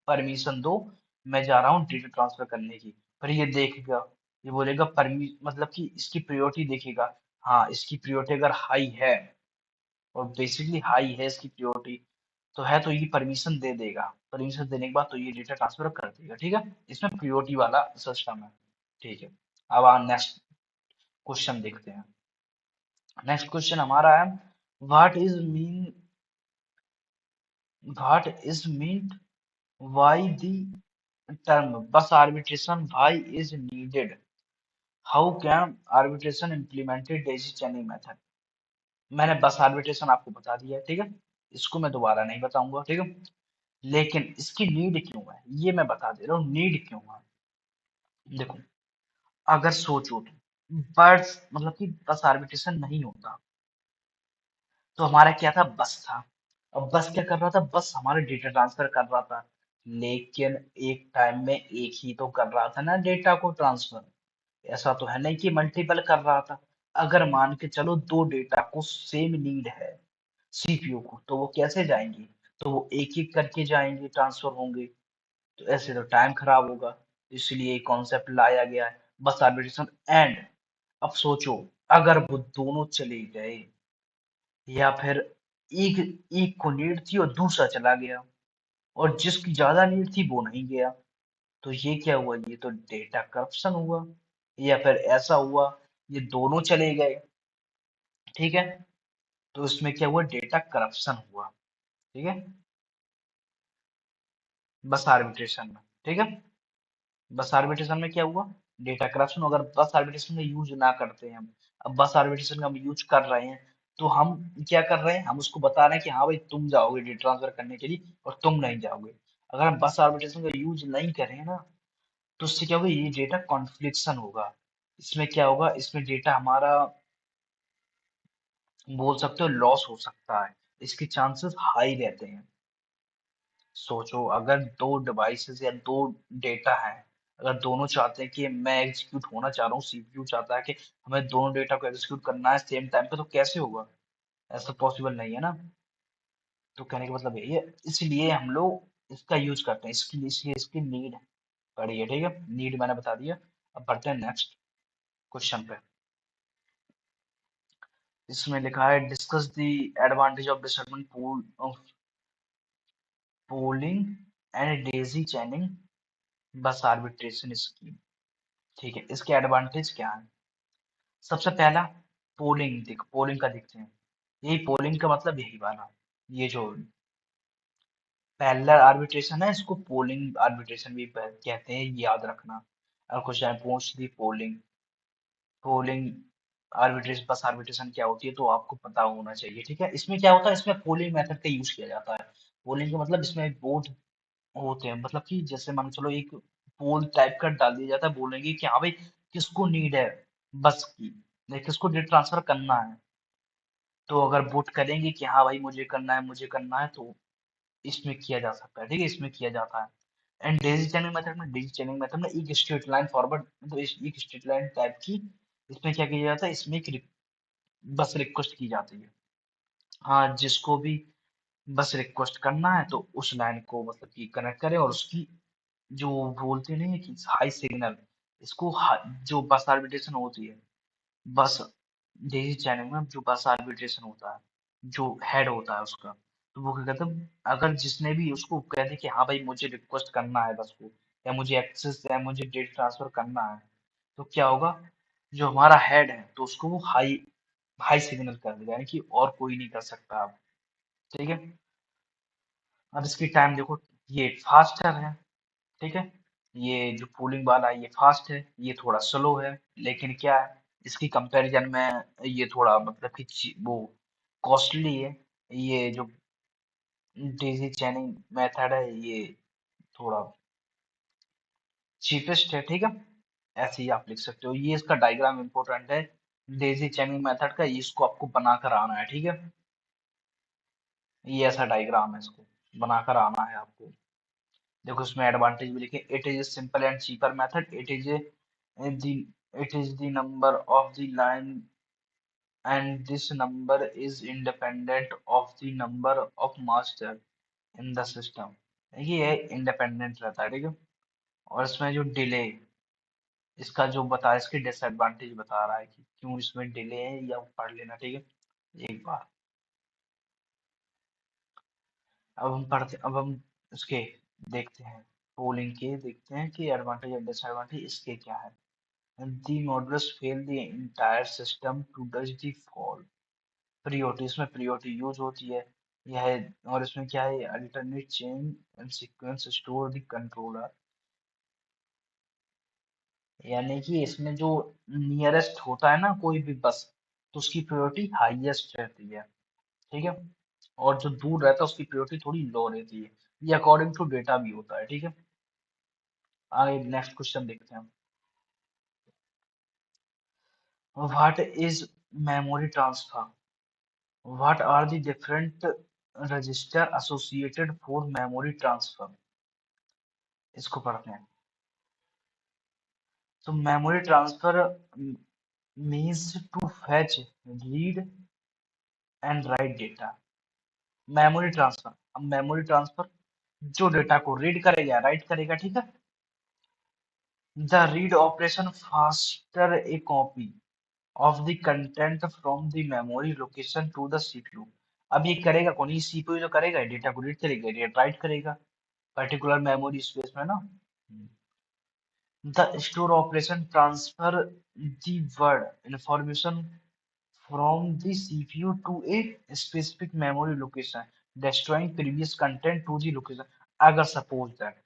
परमिशन दो, मैं जा रहा हूँ डेटा ट्रांसफर करने की। फिर ये देखेगा, ये बोलेगा परमी मतलब कि इसकी प्रायोरिटी देखेगा, हाँ इसकी प्रायोरिटी अगर हाई है, और बेसिकली हाई है इसकी प्रायोरिटी, तो है, तो ये परमिशन दे देगा, परमिशन देने के बाद तो ये डेटा ट्रांसफर कर देगा, ठीक है, इसमें प्रायोरिटी वाला सिस्टम है, ठीक है। अब नेक्स्ट क्वेश्चन देखते हैं। नेक्स्ट क्वेश्चन हमारा है, what is mean what is mean why the term bus arbitration why is needed, how can arbitration implemented daisy chaining method. मैंने बस आर्बिट्रेशन आपको बता दिया है, ठीक है, इसको मैं दोबारा नहीं बताऊंगा, ठीक है, लेकिन इसकी नीड क्यों है ये मैं बता दे रहा हूँ, नीड क्यों है। देखो, अगर सोचो तो बस मतलब कि बस आर्बिट्रेशन नहीं होता तो हमारा क्या था, बस था। अब बस क्या कर रहा था, बस हमारा डेटा ट्रांसफर कर रहा था, लेकिन एक टाइम में एक ही तो कर रहा था ना डेटा को ट्रांसफर, ऐसा तो है नहीं कि मल्टीपल कर रहा था। अगर मान के चलो दो डेटा को सेम नीड है सीपीयू को, तो वो कैसे जाएंगे, तो वो एक एक करके जाएंगे, ट्रांसफर होंगे, तो ऐसे तो टाइम खराब होगा, इसलिए कॉन्सेप्ट लाया गया है बस आर्बिट्रेशन एंड। अब सोचो, अगर वो दोनों चले गए, या फिर एक एक को नीड थी और दूसरा चला गया, और जिसकी ज्यादा नीड थी वो नहीं गया, तो ये क्या हुआ, ये तो डेटा करप्शन हुआ। या फिर ऐसा हुआ, ये दोनों चले गए, ठीक है, तो इसमें क्या हुआ, डेटा करप्शन हुआ, ठीक है, बस आर्बिट्रेशन में, ठीक है, बस आर्बिट्रेशन में क्या हुआ, डेटा करप्शन। अगर बस आर्बिट्रेशन का यूज ना करते हैं हम, अब बस आर्बिट्रेशन का हम यूज कर रहे हैं, तो हम क्या कर रहे हैं, हम उसको बता रहे हैं कि हाँ भाई तुम जाओगे डेटा ट्रांसफर करने के लिए और तुम नहीं जाओगे। अगर हम बस आर्बिट्रेशन का यूज नहीं करें ना, तो उससे क्या होगा, ये डेटा कॉन्फ्लिक्शन होगा। इसमें क्या होगा, इसमें डेटा हमारा बोल सकते हो लॉस हो सकता है, इसके चांसेस हाई रहते हैं। सोचो, अगर दो डिवाइसेस या दो डेटा है, अगर दोनों चाहते हैं कि मैं एग्जीक्यूट होना चाह रहा हूँ, सीपीयू चाहता है कि हमें दोनों डेटा को एग्जीक्यूट करना है सेम टाइम पे, तो कैसे होगा, ऐसा पॉसिबल नहीं है ना। तो कहने का मतलब यही है, इसलिए हम लोग इसका यूज करते हैं, इसकी इसलिए इसकी नीड पड़ी है, ठीक है, नीड मैंने बता दिया। अब बढ़ते हैं नेक्स्ट क्वेश्चन पे। इसमें लिखा है, discuss the advantage of disadvantage pool of polling and Daisy चैनिंग बस आर्बिट्रेशन स्कीम। ठीक है, इसके एडवांटेज क्या है। सबसे पहला, पोलिंग, देख पोलिंग का देखते हैं, यही पोलिंग का मतलब यही वाला, ये जो पैरेलल आर्बिट्रेशन है इसको पोलिंग आर्बिट्रेशन भी कहते हैं, ये याद रखना। और क्वेश्चन पूछ दी पोलिंग, पोलिंग आर्बिट्रेशन बस आर्बिट्रेशन क्या होती है तो आपको पता होना चाहिए, ठीक है। इसमें क्या होता है, इसमें पोलिंग मेथड का यूज किया जाता है। पोलिंग का मतलब इसमें वोट होते हैं, मतलब कि जैसे मान के चलो एक पोल टाइप का डाल दिया जाता है, बोलेंगे कि हाँ भाई किसको नीड है बस की, या किसको डेटा ट्रांसफर करना है, तो अगर वोट करेंगे कि हाँ भाई मुझे करना है मुझे करना है, तो इसमें किया जा सकता है, ठीक है, इसमें किया जाता है। एंड डेजी चेनिंग मेथड में, डेजी चेनिंग मेथड में एक स्ट्रेट लाइन फॉरवर्ड, मतलब एक स्ट्रेट लाइन टाइप की, इसमें क्या किया जाता है, इसमें एक बस रिक्वेस्ट की जाती है, हाँ जिसको भी बस रिक्वेस्ट करना है तो उस लाइन को मतलब कि कनेक्ट करें, और उसकी जो बोलते नहीं है कि हाई सिग्नल, इसको जो बस आर्बिट्रेशन होती है, बस डेजी चैनल में जो बस आर्बिट्रेशन होता है, जो हेड होता है उसका, तो वो क्या कहते हैं, अगर जिसने भी उसको कह दे कि हाँ भाई मुझे रिक्वेस्ट करना है बस को, या मुझे एक्सेस या मुझे डेटा ट्रांसफर करना है, तो क्या होगा, जो हमारा हेड है तो उसको वो हाई हाई सिग्नल कर देगा, यानी कि और कोई नहीं कर सकता अब, ठीक है। अब इसकी टाइम देखो, ये फास्टर है, ठीक है। ये जो कूलिंग वाला है ये फास्ट है, ये थोड़ा स्लो है, लेकिन क्या है, इसकी कंपैरिजन में ये थोड़ा मतलब कि वो कॉस्टली है। ये जो डेजी चैनिंग मेथड है ये थोड़ा चीपेस्ट है, ठीक है। ऐसे ही आप लिख सकते हो, ये इसका डायग्राम इंपॉर्टेंट है डेजी चैनिंग मेथड का, इसको आपको बनाकर आना है, ठीक है। ये ऐसा डायग्राम है, इसको बनाकर आना है आपको। देखो इसमें एडवांटेज भी लिखे, it is simple and cheaper method, it is the number of the line and this number is independent of the number of master in the system. ये है इंडिपेंडेंट रहता है, ठीक है। और इसमें जो डिले, इसका जो बता इसके डिसएडवांटेज बता रहा है कि क्यों इसमें डिले है, या पढ़ लेना, ठीक है एक बार। अब हम उसके देखते हैं, पोलिंग के देखते हैं कि एडवांटेज और डिसएडवांटेज इसके क्या है। The modulus fail the entire system to touch the fall। priority, इसमें priority यूज होती है, यह है। और इसमें क्या है, alternate chain and sequence store the controller, यानी कि इसमें जो नियरेस्ट होता है ना कोई भी बस, तो उसकी प्रायोरिटी हाईएस्ट रहती है, ठीक है। और जो दूर रहता है उसकी प्रायोरिटी थोड़ी लो रहती है। ये अकॉर्डिंग टू डेटा भी होता है, ठीक है। आगे नेक्स्ट क्वेश्चन देखते हैं। What is memory transfer, what are the different register associated for memory transfer, इसको पढ़ते हैं। तो memory transfer means to fetch, read and write data. Memory transfer, अब मेमोरी ट्रांसफर जो डेटा को रीड करेगा राइट करेगा, ठीक है। The read operation faster a copy of the content from the memory location to the CPU. अब ये करेगा कौन, ये सीपीयू जो करेगा डेटा को रीड करेगा, डेटा राइट करेगा पर्टिकुलर मेमोरी स्पेस में ना। The store operation transfer the word information from the CPU to a specific memory location, destroying previous content to the location। अगर suppose that,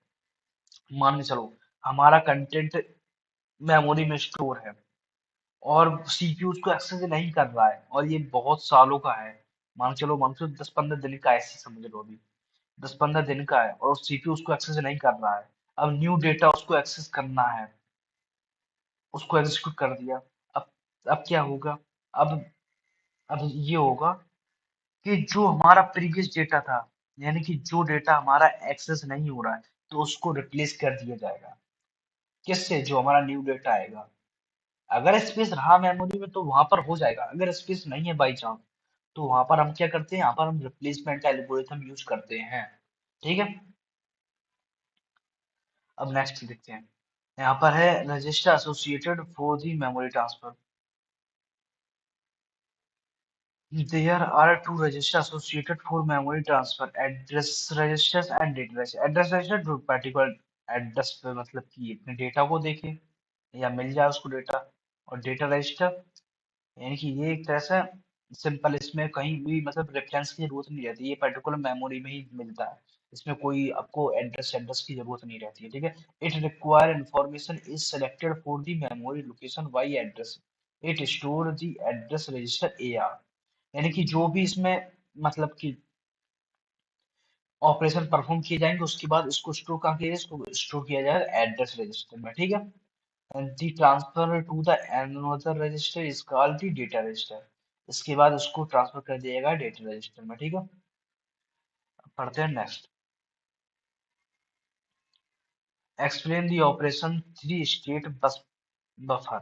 मान के चलो हमारा कंटेंट मेमोरी में स्टोर है और सीपीयू उसको एक्सेस नहीं कर रहा है, और ये बहुत सालों का है, मान के चलो 10-15 दिन का, ऐसे समझ लो अभी 10-15 दिन का है, और सीपीयू उसको एक्सेस नहीं कर रहा है। अब न्यू डेटा उसको एक्सेस करना है, उसको एग्जीक्यूट कर दिया। अब अब क्या होगा, अब अब ये होगा कि जो हमारा प्रीवियस डेटा था, यानी कि जो डेटा हमारा एक्सेस नहीं हो रहा है, तो उसको रिप्लेस कर दिया जाएगा। किससे, जो हमारा न्यू डेटा आएगा। अगर स्पेस रहा मेमोरी में तो वहां पर हो जाएगा, अगर स्पेस नहीं है बाई चांस, तो वहां पर हम क्या करते हैं, यहाँ पर हम रिप्लेसमेंट का एल्गोरिथम यूज करते हैं, ठीक है। अब नेक्स्ट देखते हैं, यहाँ पर है register associated for the memory transfer. There are two registers associated for memory transfer, address registers and data register। Address register जो particular एड्रेस पे मतलब कि अपने डेटा को देखे या मिल जाए उसको डेटा, और डेटा रजिस्टर यानी कि ये एक तरह से सिंपल, इसमें कहीं भी मतलब रेफरेंस की जरूरत नहीं रहती, ये पर्टिकुलर मेमोरी में ही मिलता है, इसमें कोई आपको एड्रेस एड्रेस की जरूरत नहीं रहती है, ठीक है। It require information is selected for the memory location by address, it store the address register AR। यानी कि जो भी इसमें मतलब कि ऑपरेशन परफॉर्म किए जाएंगे, उसके बाद इसको स्टोर कहाँ किया जाए, इसको स्टोर किया जाएगा एड्रेस रजिस्टर में, ठीक है। The transfer to the another register is called the data register. इसके बाद उसको ट्रांसफर कर दिया जाएगा डेटा रजिस्टर में, ठीक है। पढ़ते हैं next. Explain the operation three state bus buffer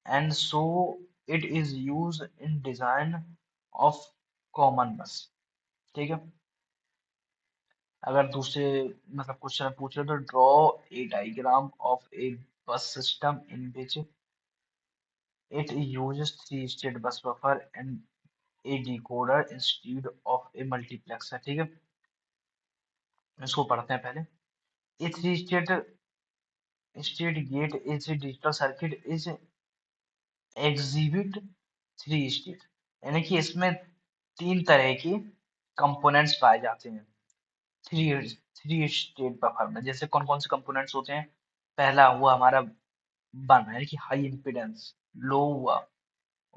and so it is use in design of common बस, ठीक है। अगर दूसरे मतलब क्वेश्चन पूछ रहे तो draw a diagram of a bus system in which it uses three state bus buffer and a decoder instead of a multiplexer, ठीक है। इसको पढ़ते हैं पहले। A three state state gate is a digital circuit is exhibit three state, यानी कि इसमें तीन तरह की कंपोनेंट्स पाए जाते हैं। थ्री थ्री स्टेट बफर में जैसे कौन कौन से कंपोनेंट्स होते हैं। पहला हुआ हमारा वन यानी कि हाई इम्पीडेंस, लो हुआ,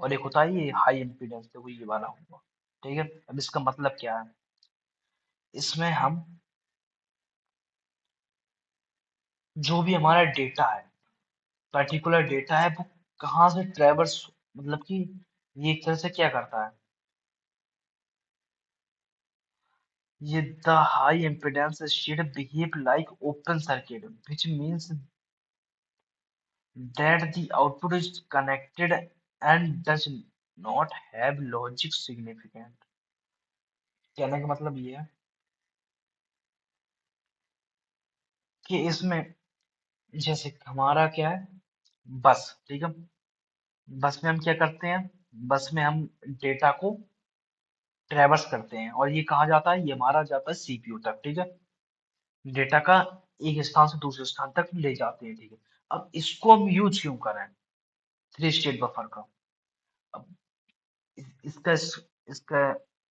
और एक होता है ये हाई इम्पीडेंस, देखो ये वाला हुआ। ठीक है, अब इसका मतलब क्या है, इसमें हम जो भी हमारा डेटा है, पर्टिकुलर डेटा है, वो कहाँ से ट्रेवर्स, मतलब कि ये एक तरह से क्या करता है, ये the high impedance sheet behave like open circuit, which means that the output is connected and does not have logic significant। कहने का मतलब ये है कि इसमें जैसे हमारा क्या है, बस, ठीक है, बस में हम क्या करते हैं, बस में हम डेटा को ट्रेवर्स करते हैं और ये कहाँ जाता है, ये हमारा जाता है सीपीयू तक, ठीक है, डेटा का एक स्थान से दूसरे स्थान तक ले जाते हैं, ठीक है। अब इसको हम यूज क्यों करें, थ्री स्टेट बफर का। अब इसका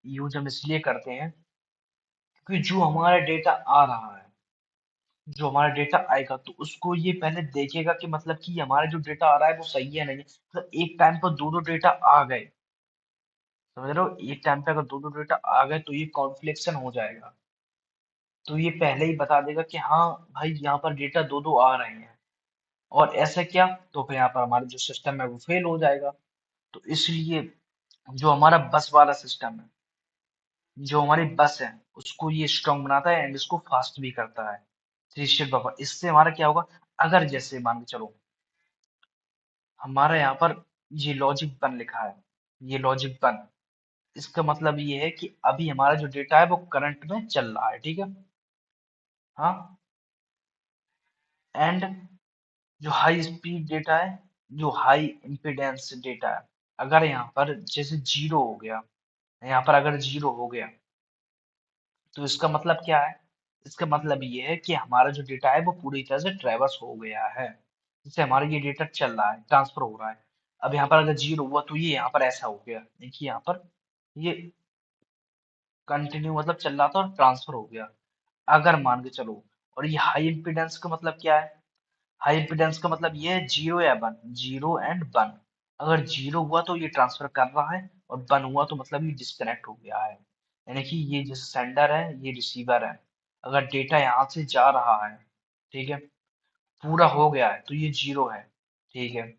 यूज हम इसलिए करते हैं क्योंकि जो हमारा डेटा आ रहा है, जो हमारा डेटा आएगा तो उसको ये पहले देखेगा कि मतलब कि हमारा जो डेटा आ रहा है वो सही है नहीं है। तो एक टाइम पर दो दो डेटा आ गए, समझ रहे हो, एक टाइम पे अगर दो दो डेटा आ गए तो ये कॉन्फ्लिक्शन हो जाएगा, तो ये पहले ही बता देगा कि हाँ भाई यहाँ पर डेटा दो दो आ रहे हैं, और ऐसा क्या, तो फिर यहाँ पर हमारा जो सिस्टम है वो फेल हो जाएगा। तो इसलिए जो हमारा बस वाला सिस्टम है, जो हमारी बस है, उसको ये स्ट्रांग बनाता है एंड इसको फास्ट भी करता है, थ्री स्टेट बफर। इससे हमारा क्या होगा, अगर जैसे मान के चलो हमारा यहाँ पर ये लॉजिक वन लिखा है, ये लॉजिक वन, इसका मतलब ये है कि अभी हमारा जो डेटा है वो करंट में चल रहा है, ठीक है, हाँ, एंड जो हाई स्पीड डेटा है, जो हाई इम्पीडेंस डेटा है, अगर यहाँ पर जैसे जीरो हो गया, यहाँ पर अगर जीरो हो गया तो इसका मतलब क्या है, इसका मतलब ये है कि हमारा जो डेटा है वो पूरी तरह से ट्रेवर्स हो गया है, जिससे हमारा ये डेटा चल रहा है, ट्रांसफर हो रहा है। अब यहाँ पर अगर जीरो हुआ तो ये यहाँ पर ऐसा हो गया, देखिए यहाँ पर ये कंटिन्यू मतलब चल रहा था और ट्रांसफर हो गया। अगर मान के चलो, और ये हाई इम्पीडेंस का मतलब क्या है, हाई इम्पीडेंस का मतलब ये है जीरो या वन, जीरो एंड वन। अगर जीरो हुआ तो ये ट्रांसफर कर रहा है, और वन हुआ तो मतलब ये डिस्कनेक्ट हो गया है, यानी कि ये जो सेंडर है ये रिसीवर है, अगर डेटा यहाँ से जा रहा है, ठीक है, पूरा हो गया है तो ये जीरो है, ठीक है।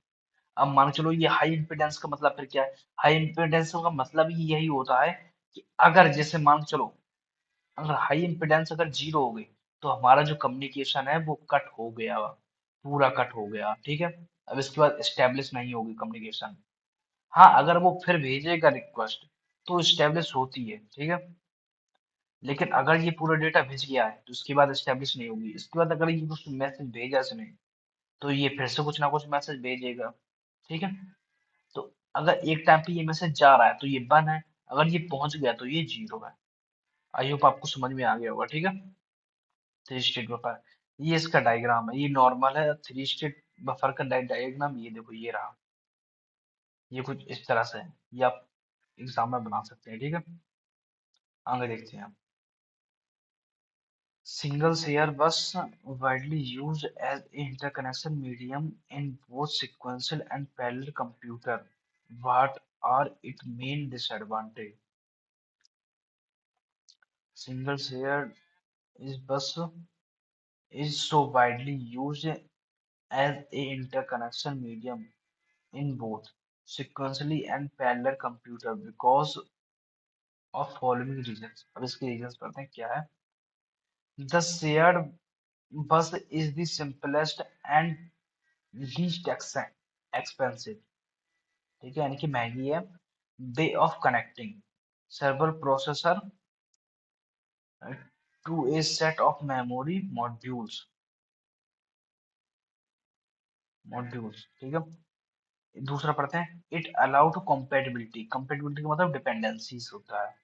अब मान के चलो ये हाई इम्पीडेंस का मतलब फिर क्या है, हाई इम्पीडेंस का मतलब ही यही होता है कि अगर जैसे मान के चलो, अगर हाई इम्पीडेंस अगर जीरो हो गई तो हमारा जो कम्युनिकेशन है वो कट हो गया, पूरा कट हो गया, ठीक है। अब इसके बाद एस्टेब्लिश नहीं होगी कम्युनिकेशन। हाँ, अगर वो फिर भेजेगा रिक्वेस्ट तो एस्टेब्लिश होती है, ठीक है, लेकिन अगर ये पूरा डेटा भेज गया है तो उसके बाद एस्टेब्लिश नहीं होगी। इसके बाद अगर ये कुछ मैसेज भेजा इसने तो ये फिर से कुछ ना कुछ मैसेज भेजेगा, ठीक है। तो अगर एक टाइम पे ये मैसेज जा रहा है तो ये वन है, अगर ये पहुंच गया तो ये जीरो है। आई होप आपको समझ में आ गया होगा, ठीक है। थ्री स्टेट बफर, ये इसका डायग्राम है, ये नॉर्मल है, थ्री स्टेट बफर का डायग्राम ये देखो ये रहा, ये कुछ इस तरह से है, ये आप एग्जाम में बना सकते हैं, ठीक है। आगे देखते हैं। सिंगल शेयर बस widely used as interconnection medium in both sequential and parallel computer. What are its main disadvantage? Single shared is bus is so widely used as a interconnection medium in both sequentially and parallel computer because of following reasons। अब इसके reasons पढ़ते हैं क्या है। The shared bus is the simplest and least expensive, ठीक है, यानी कि महंगी है, way of connecting server processor to a set of memory modules, ठीक है। दूसरा पढ़ते हैं, it allow to compatibility, compatibility का मतलब डिपेंडेंसीज होता है,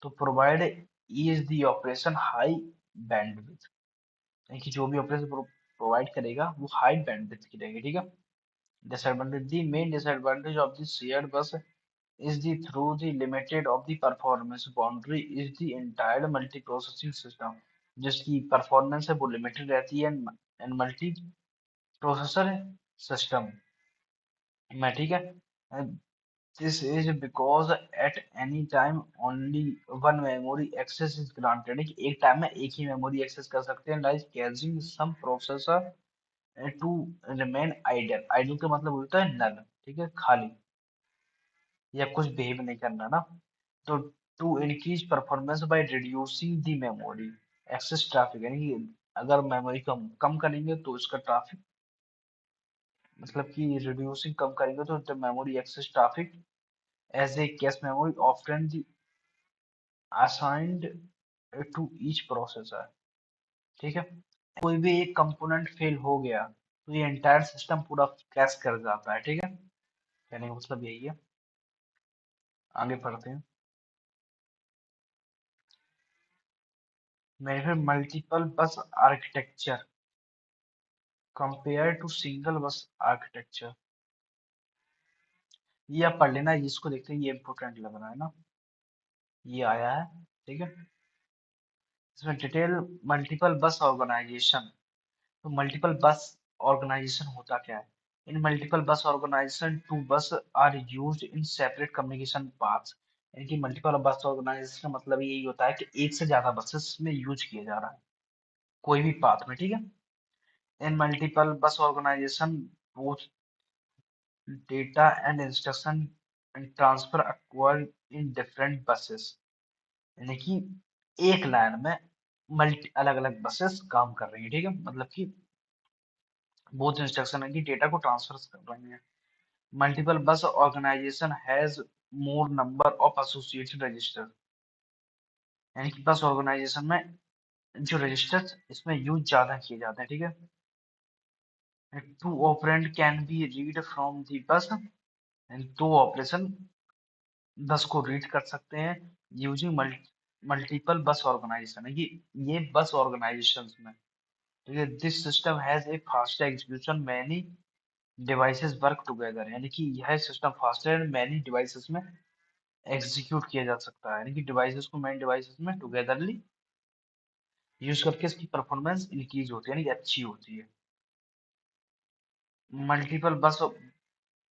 तो provide is the operation high bandwidth, यानी कि जो भी ऑपरेशन प्रोवाइड करेगा वो हाई बैंडविड्थ की रहेगी, ठीक है। Disadvantage, the main disadvantage of the shared बस is the through the limited of the performance boundary is the entire multiprocessing system। जिसकी परफॉर्मेंस है वो लिमिटेड रहती है एंड मल्टी प्रोसेसर सिस्टम में, ठीक है। This is because at any time only one memory access is granted, एक time में एक ही मेमोरी एक्सेस कर सकते हैं, like causing some processor to remain idle. Idle का मतलब होता है नल, ठीक है, खाली या कुछ बिहेव नहीं करना ना। तो to increase performance by reducing the memory access traffic, यानी कि अगर मेमोरी कम कम करेंगे तो इसका ट्रैफिक, मतलब कि रिड्यूसिंग कम करेंगे तो the memory access traffic as a cache memory often the assigned to each processor, ठीक है। कोई भी एक कंपोनेंट फेल हो गया तो ये एंटायर सिस्टम पूरा क्रैश कर जाता है, ठीक है। कहने का मतलब यही है। आगे पढ़ते हैं। मेरे फिर मल्टीपल बस आर्किटेक्चर कंपेयर टू सिंगल बस आर्किटेक्चर, ये आप पढ़ लेना, इसको देखते हैं, ये इंपॉर्टेंट लग रहा है ना, ये आया है, ठीक है। इसमें डिटेल मल्टीपल बस ऑर्गेनाइजेशन। तो मल्टीपल बस ऑर्गेनाइजेशन होता क्या है? In multiple bus organization two bus are used in separate communication paths, यानी कि मल्टीपल बस ऑर्गेनाइजेशन का मतलब यही होता है कि एक से ज्यादा बसेस में यूज किया जा रहा है कोई भी पाथ में, ठीक है। In multiple bus organization both data and instruction and transfer acquired in different buses, यानी कि एक लाइन में मल्टी अलग अलग बसेस काम कर रही हैं, ठीक है, मतलब कि बोथ इंस्ट्रक्शन है कि डेटा को ट्रांसफर कर रही हैं। Multiple bus organization has more number of associated register, यानी कि बस ऑर्गेनाइजेशन में जो रजिस्टर इसमें यूज ज्यादा किए जाते हैं, ठीक है। Two operand can be read from the bus, and दो ऑपरेशन बस को रीड कर सकते हैं यूजिंग मल्टीपल बस ऑर्गेनाइजेशन, है कि ये बस ऑर्गेनाइजेशन में, ठीक है। This system has a fast execution many devices work together, यानी कि यह सिस्टम फास्ट है, मैनी डिवाइसेस में एग्जीक्यूट किया जा सकता है, यानी कि डिवाइसेस को मैनी डिवाइसेस में टुगेदरली यूज करके इसकी परफॉर्मेंस इंक्रीज होती है, यानी कि अच्छी होती है। Multiple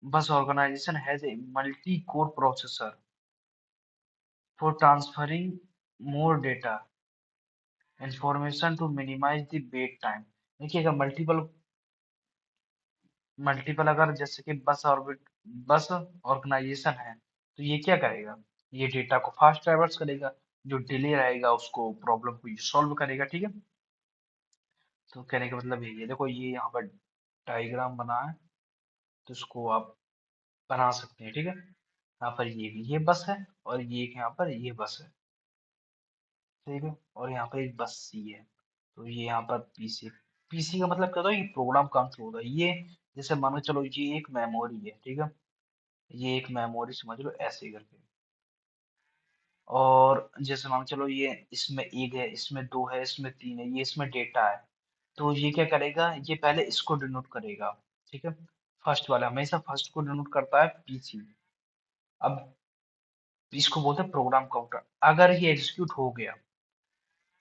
bus organization has a multi core processor for transferring more data information to minimize the wait time. देखिए अगर मल्टीपल मल्टीपल अगर जैसे कि बस ऑर्गेनाइजेशन है तो ये क्या करेगा, ये डेटा को फास्ट ट्रैवर्स करेगा, जो डिले रहेगा उसको प्रॉब्लम को ये सॉल्व करेगा, ठीक है। तो कहने का मतलब यही है, देखो ये यहाँ पर डायग्राम बना है, तो इसको आप बना सकते हैं, ठीक है। यहाँ पर ये बस है और ये एक यहाँ पर ये बस है, ठीक है, और यहाँ पर एक बस सी है। तो ये यहाँ पर पीसी, पीसी का मतलब क्या होता है, ये प्रोग्राम काउंटर होता है। ये जैसे मान के चलो ये एक मेमोरी है, ठीक है, ये एक मेमोरी समझ लो ऐसे करके, और जैसे मान के चलो ये इसमें एक है, इसमें दो है, इसमें तीन है, ये इसमें डेटा है। तो ये क्या करेगा, ये पहले इसको डिनोट करेगा, ठीक है। फर्स्ट वाला हमेशा फर्स्ट को डिनोट करता है पीसी। अब इसको बोलते हैं प्रोग्राम काउंटर। अगर ये एग्जीक्यूट हो गया,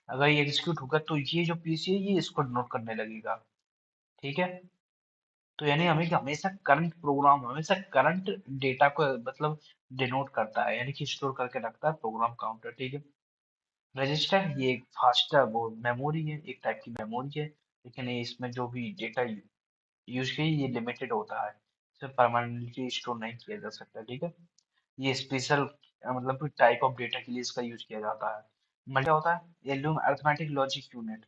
अगर ये एग्जीक्यूट होगा तो ये जो पीसी है ये इसको डिनोट करने लगेगा, ठीक है। तो यानी हमें कि हमेशा करंट प्रोग्राम हमेशा करंट डेटा को मतलब डिनोट करता है, यानी कि स्टोर करके रखता है प्रोग्राम काउंटर, ठीक है। रजिस्टर ये एक फास्टर वो मेमोरी है, एक टाइप की मेमोरी है, लेकिन ये इसमें जो भी डेटा यूज की ये लिमिटेड होता है, इसे परमानेंटली स्टोर नहीं किया जा सकता, ठीक है। ये स्पेशल मतलब टाइप ऑफ डेटा के लिए इसका यूज किया जाता है। मल्टी होता है ये लूम अरिथमेटिक लॉजिक यूनिट,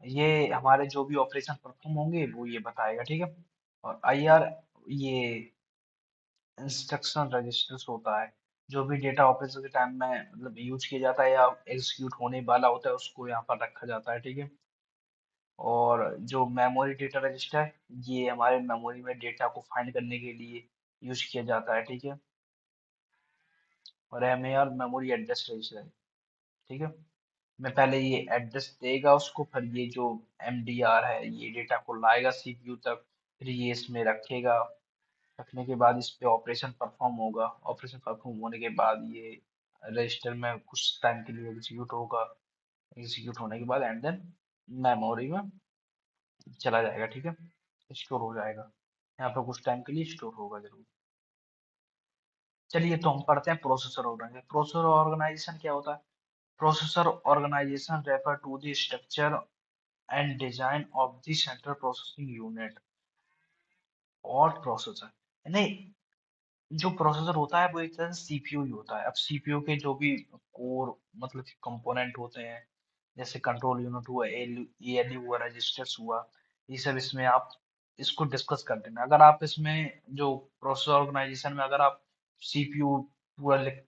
ये हमारे जो भी ऑपरेशन परफॉर्म होंगे वो ये बताएगा, ठीक है। और आईआर ये इंस्ट्रक्शन रजिस्टर्स होता है, जो भी डेटा ऑपरेशन के टाइम में मतलब यूज किया जाता है या एग्जीक्यूट होने वाला होता है उसको यहाँ पर रखा जाता है, ठीक है। और जो मेमोरी डेटा रजिस्टर, ये हमारे मेमोरी में डेटा को फाइंड करने के लिए यूज किया जाता है, ठीक है। और एमएआर मेमोरी एड्रेस रजिस्टर है, ठीक है। मैं पहले ये एड्रेस देगा उसको, फिर ये जो एमडीआर है ये डेटा को लाएगा सीपीयू तक, फिर ये इसमें रखेगा, रखने के बाद इस पे ऑपरेशन परफॉर्म होगा, ऑपरेशन परफॉर्म होने के बाद ये रजिस्टर में कुछ टाइम के लिए एग्जीक्यूट होगा, एग्जीक्यूट होने के बाद एंड देन मेमोरी में चला जाएगा, ठीक है, स्टोर हो जाएगा। यहाँ पर कुछ टाइम के लिए स्टोर होगा जरूर। चलिए तो हम पढ़ते हैं प्रोसेसर ऑर्गेनाइजेशन। प्रोसेसर ऑर्गेनाइजेशन क्या होता है? Processor organization refer to the structure and design of the central processing unit और प्रोसेसर। नहीं, जो प्रोसेसर होता है वो एक तरह से सीपीयू ही होता है। अब सीपीयू के जो भी कोर मतलब कंपोनेंट होते हैं, जैसे कंट्रोल यूनिट हुआ, एएलयू हुआ, रजिस्टर्स हुआ, ये सब इसमें आप इसको डिस्कस करते हैं। अगर आप इसमें जो प्रोसेसर ऑर्गेनाइजेशन में अगर आप सीपीयू पूरा लिख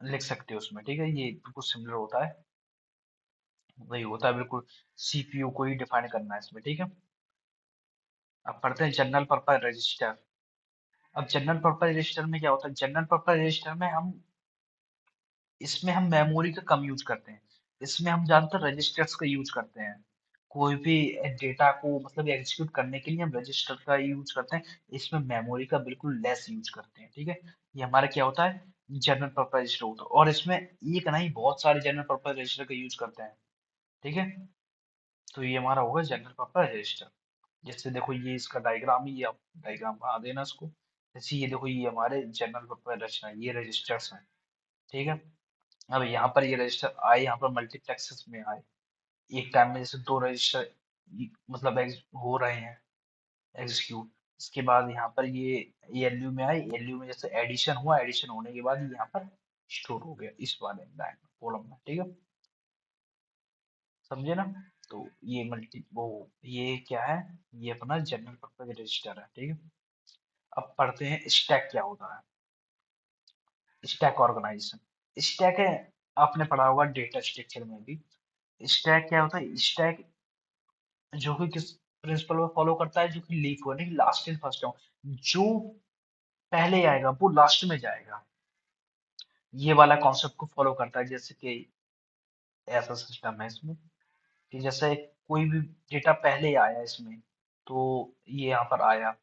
लिख सकते हो उसमें, ठीक है, ये बिल्कुल सिमिलर होता है, वही होता है बिल्कुल। सीपीयू को ही डिफाइन करना है इसमें, ठीक है। अब पढ़ते हैं जनरल पर्पज रजिस्टर। अब जनरल पर्पज रजिस्टर में क्या होता है? जनरल पर्पज रजिस्टर में हम इसमें हम मेमोरी का कम यूज करते हैं। इसमें हम ज्यादातर रजिस्टर्स का यूज करते हैं। कोई भी डेटा को मतलब एग्जीक्यूट करने के लिए हम रजिस्टर का यूज करते हैं। इसमें मेमोरी का बिल्कुल लेस यूज करते हैं, ठीक है। ये हमारा क्या होता है? जनरल पर्पज रजिस्टर होता है। और इसमें एक नहीं, बहुत सारे जनरल पर्पज रजिस्टर का यूज करते हैं, ठीक है। तो ये हमारा होगा जनरल पर्पज रजिस्टर। जैसे देखो ये इसका डायग्राम ही, आप डायग्राम बना देना इसको। जैसे ये देखो, ये हमारे जनरल पर्पज रजिस्टर है, ये रजिस्टर्स हैं, ठीक है। अब यहाँ पर ये रजिस्टर आए, यहाँ पर मल्टीप्लेक्सेस में आए, एक टाइम में जैसे दो रजिस्टर मतलब हो रहे हैं एग्जीक्यूट। इसके बाद यहाँ पर ये एएलयू में आए, एएलयू में जैसे एडिशन हुआ, एडिशन होने के बाद ये यहाँ पर स्टोर हो गया इस वाले लाइन कॉलम में, ठीक है, समझे ना। तो ये मल्टी वो ये क्या है? ये अपना जनरल पर्पज रजिस्टर है, ठीक है। अब पढ़ते हैं स्टैक क्या होता है। स्टैक ऑर्गेनाइजेशन, स्टैक है, आपने पढ़ा होगा डेटा स्ट्रक्चर में भी। स्टैक क्या होता है? स्टैक जो कि किस प्रिंसिपल को फॉलो करता है? जो कि लीफ हो, नहीं, लास्ट इन फर्स्ट हो। जो पहले आएगा वो लास्ट में जाएगा, ये वाला कॉन्सेप्ट को फॉलो करता है। जैसे कि ऐसा सिस्टम है इसमें कि जैसे कोई भी डेटा पहले आया इसमें, तो ये यहाँ पर आया,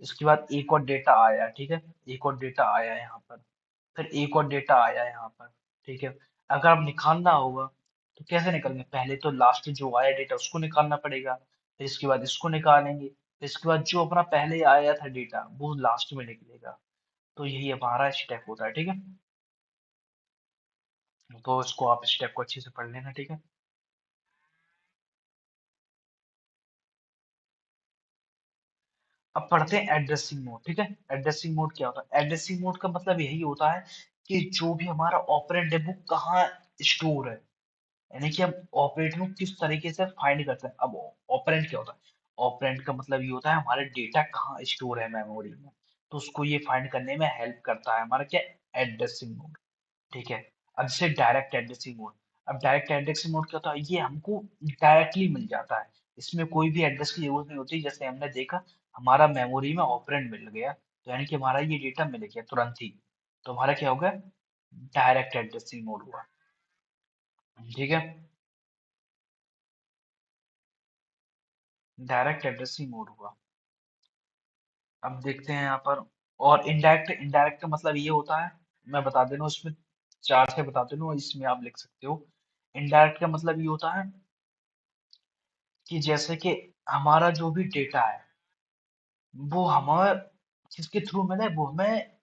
इसके बाद एक और डेटा आया, ठीक है, एक और डेटा आया यहाँ पर, फिर एक और डेटा आया यहाँ पर, ठीक है। अगर अब निकालना होगा तो कैसे निकालेंगे? पहले तो लास्ट जो आया डेटा उसको निकालना पड़ेगा, फिर इसके बाद इसको निकालेंगे, फिर इसके बाद जो अपना पहले आया था डेटा वो लास्ट में निकलेगा। तो यही हमारा स्टेप होता है, ठीक है। तो इसको आप स्टेप को अच्छे से पढ़ लेना, ठीक है। अब पढ़ते हैं एड्रेसिंग मोड, ठीक है। एड्रेसिंग मोड क्या होता है? एड्रेसिंग मोड का मतलब यही होता है कि जो भी हमारा ऑपरेंड है वो कहाँ स्टोर है, यानी कि हम ऑपरेटर को किस तरीके से फाइंड करते हैं। अब ऑपरेंड क्या होता है? ऑपरेंड का मतलब ये होता है हमारे डेटा कहाँ स्टोर है मेमोरी में, तो उसको ये फाइंड करने में हेल्प करता है हमारा क्या? एड्रेसिंग मोड, ठीक है। अब जैसे डायरेक्ट एड्रेसिंग मोड। अब डायरेक्ट एड्रेसिंग मोड क्या होता है? ये हमको डायरेक्टली मिल जाता है, इसमें कोई भी एड्रेस की जरूरत नहीं होती। जैसे हमने देखा, हमारा मेमोरी में ऑपरेंड मिल गया, तो यानी कि हमारा ये डेटा मिल गया तुरंत ही, तो हमारा क्या होगा? डायरेक्ट एड्रेसिंग मोड हुआ, ठीक है। डायरेक्ट एड्रेसिंग मोड हुआ। अब देखते हैं यहाँ पर। और इनडायरेक्ट, इनडायरेक्ट का मतलब ये होता है, मैं बता दे रहा हूँ इसमें, चार से बता दे रहा हूँ, इसमें आप लिख सकते हो। इनडायरेक्ट का मतलब ये होता है कि जैसे कि हमारा जो भी डेटा है वो हमें किसके थ्रू मिले? वो हमें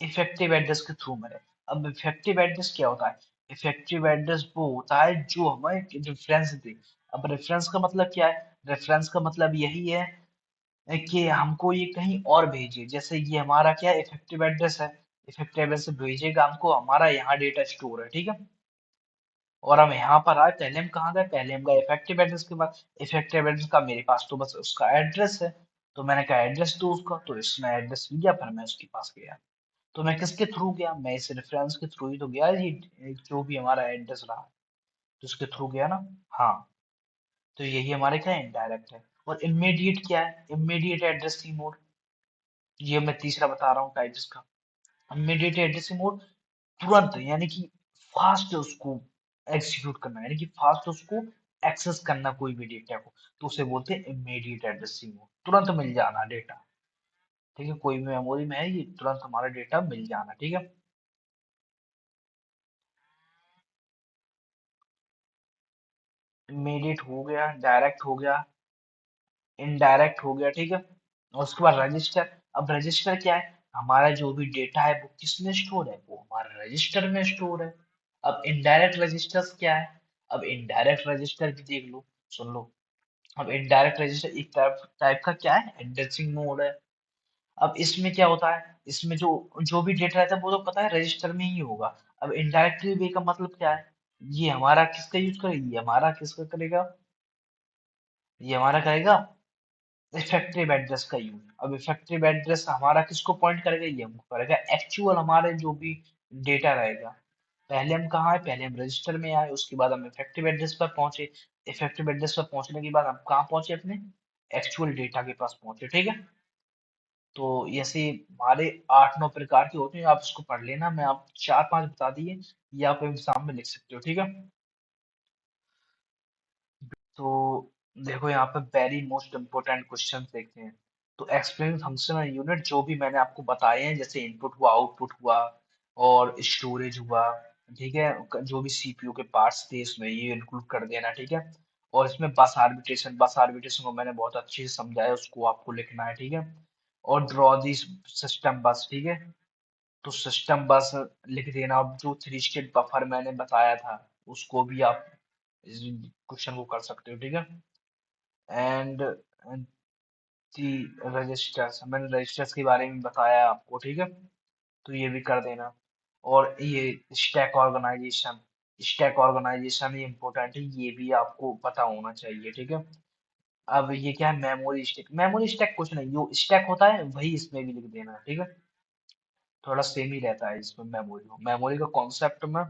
इफेक्टिव एड्रेस के थ्रू मिले। अब इफेक्टिव एड्रेस क्या होता है? इफेक्टिव एड्रेस वो होता है जो हमें रेफरेंस दे। अब रेफरेंस का मतलब क्या है? रेफरेंस का मतलब यही है कि हमको ये कहीं और भेजिए। जैसे ये हमारा क्या है? इफेक्टिव एड्रेस है, इफेक्टिव एड्रेस से भेजिएगा हमको, हमारा यहाँ डेटा स्टोर है, ठीक है। और हम यहाँ पर आए, पहले हम कहाँ गए? पहले हम गए इफेक्टिव एड्रेस के पास। इफेक्टिव एड्रेस का मेरे पास तो बस उसका एड्रेस है, तो मैंने कहा एड्रेस दो उसका, तो इसने एड्रेस लिया, फिर मैं उसके पास गया। तो मैं किसके थ्रू गया? मैं इस रेफरेंस के थ्रू ही तो गया, ये जो भी हमारा एड्रेस रहा तो उसके थ्रू गया ना। हाँ, तो यही हमारे क्या है? इनडायरेक्ट है। और इमीडिएट क्या है? इमीडिएट एड्रेसिंग मोड, ये मैं तीसरा बता रहा हूँ टाइप इसका। इमीडिएट एड्रेसिंग मोड, तुरंत यानी कि फास्ट उसको एग्जीक्यूट करना, यानी कि फास्ट उसको एक्सेस करना कोई भी डेटा को, तो उसे बोलते हैं इमीडिएट एड्रेसिंग मोड। तुरंत मिल जाना डेटा, ठीक है, कोई भी मेमोरी में है ये तुरंत हमारा डेटा मिल जाना, ठीक है। इमीडिएट हो गया, डायरेक्ट हो गया, इनडायरेक्ट हो गया, ठीक है। और उसके बाद रजिस्टर। अब रजिस्टर क्या है? हमारा जो भी डेटा है वो किसमें स्टोर है? वो हमारा रजिस्टर में स्टोर है। अब इनडायरेक्ट रजिस्टर्स क्या है? अब इनडायरेक्ट रजिस्टर भी देख लो, सुन लो। अब इनडायरेक्ट रजिस्टर एक टाइप टाइप का क्या है, इंडेक्सिंग मोड है। अब इसमें क्या होता है, इसमें जो जो भी डेटा रहता है वो तो पता है रजिस्टर में ही होगा। अब इनडायरेक्ट वे का मतलब क्या है? ये हमारा किसका यूज करेगा, ये हमारा किसका करेगा, ये हमारा करेगा इफेक्टिव एड्रेस का यूज। अब इफेक्टिव एड्रेस हमारा किसको पॉइंट करेगा, ये हमको करेगा एक्चुअल हमारे जो भी डेटा रहेगा। पहले हम कहाँ आए, पहले हम रजिस्टर में आए, उसके बाद हम इफेक्टिव एड्रेस पर पहुंचे। इफेक्टिव एड्रेस पर पहुंचने के बाद हम कहाँ पहुंचे, अपने एक्चुअल डेटा के पास पहुंचे, ठीक है। तो ऐसे हमारे 8-9 प्रकार के होते हैं, आप इसको पढ़ लेना, मैं आप 4-5 बता दिए, ये आप एग्जाम में लिख सकते हो, ठीक है। तो देखो यहाँ पे वेरी मोस्ट इंपोर्टेंट क्वेश्चन देखते हैं। तो एक्सप्लेन फंक्शनल यूनिट, जो भी मैंने आपको बताए हैं, जैसे इनपुट हुआ, आउटपुट हुआ, और स्टोरेज हुआ, ठीक है। जो भी सीपीयू के पार्ट्स थे इसमें ये इंक्लूड कर देना, ठीक है। और इसमें बस आर्बिट्रेशन को मैंने बहुत अच्छे से समझाया, उसको आपको लिखना है, ठीक है। और ड्रॉ दिस सिस्टम बस, ठीक है। तो सिस्टम बस लिख देना। अब जो थ्री स्टेट बफर मैंने बताया था उसको भी आप इस क्वेश्चन को कर सकते हो, ठीक है। एंड दी रजिस्टर्स, मैंने रजिस्टर्स के बारे में बताया आपको, ठीक है। तो ये भी कर देना। और ये स्टैक ऑर्गेनाइजेशन ये इम्पोर्टेंट है, ये भी आपको पता होना चाहिए, ठीक है। अब ये क्या है, मेमोरी स्टैक कुछ नहीं, जो स्टैक होता है वही इसमें भी लिख देना, ठीक है। थोड़ा सेम ही रहता है इसमें, मेमोरी का कॉन्सेप्ट में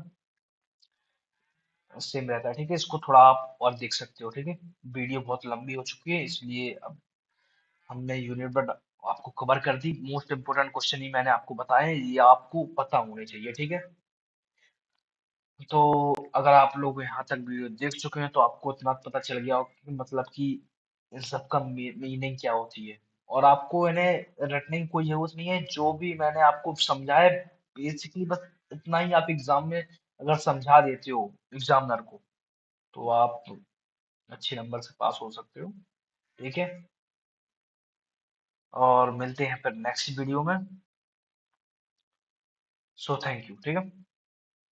सेम रहता है, ठीक है। इसको थोड़ा आप और देख सकते हो, ठीक है। वीडियो बहुत लंबी हो चुकी है, इसलिए अब हमने यूनिट पर आपको कवर कर दी। मोस्ट इंपोर्टेंट क्वेश्चन ही मैंने आपको बताए, ये आपको पता होने चाहिए, ठीक है। तो अगर आप लोग यहाँ तक वीडियो देख चुके हैं तो आपको इतना पता चल गया होगा कि मतलब कि इन सब का मीनिंग क्या होती है। और आपको इन्हें रटने की कोई जरूरत नहीं है, जो भी मैंने आपको समझाया बेसिकली बस इतना ही आप एग्जाम में अगर समझा देते हो एग्जामिनर को, तो आप अच्छे नंबर से पास हो सकते हो, ठीक है। और मिलते हैं फिर नेक्स्ट वीडियो में। सो थैंक यू, ठीक है।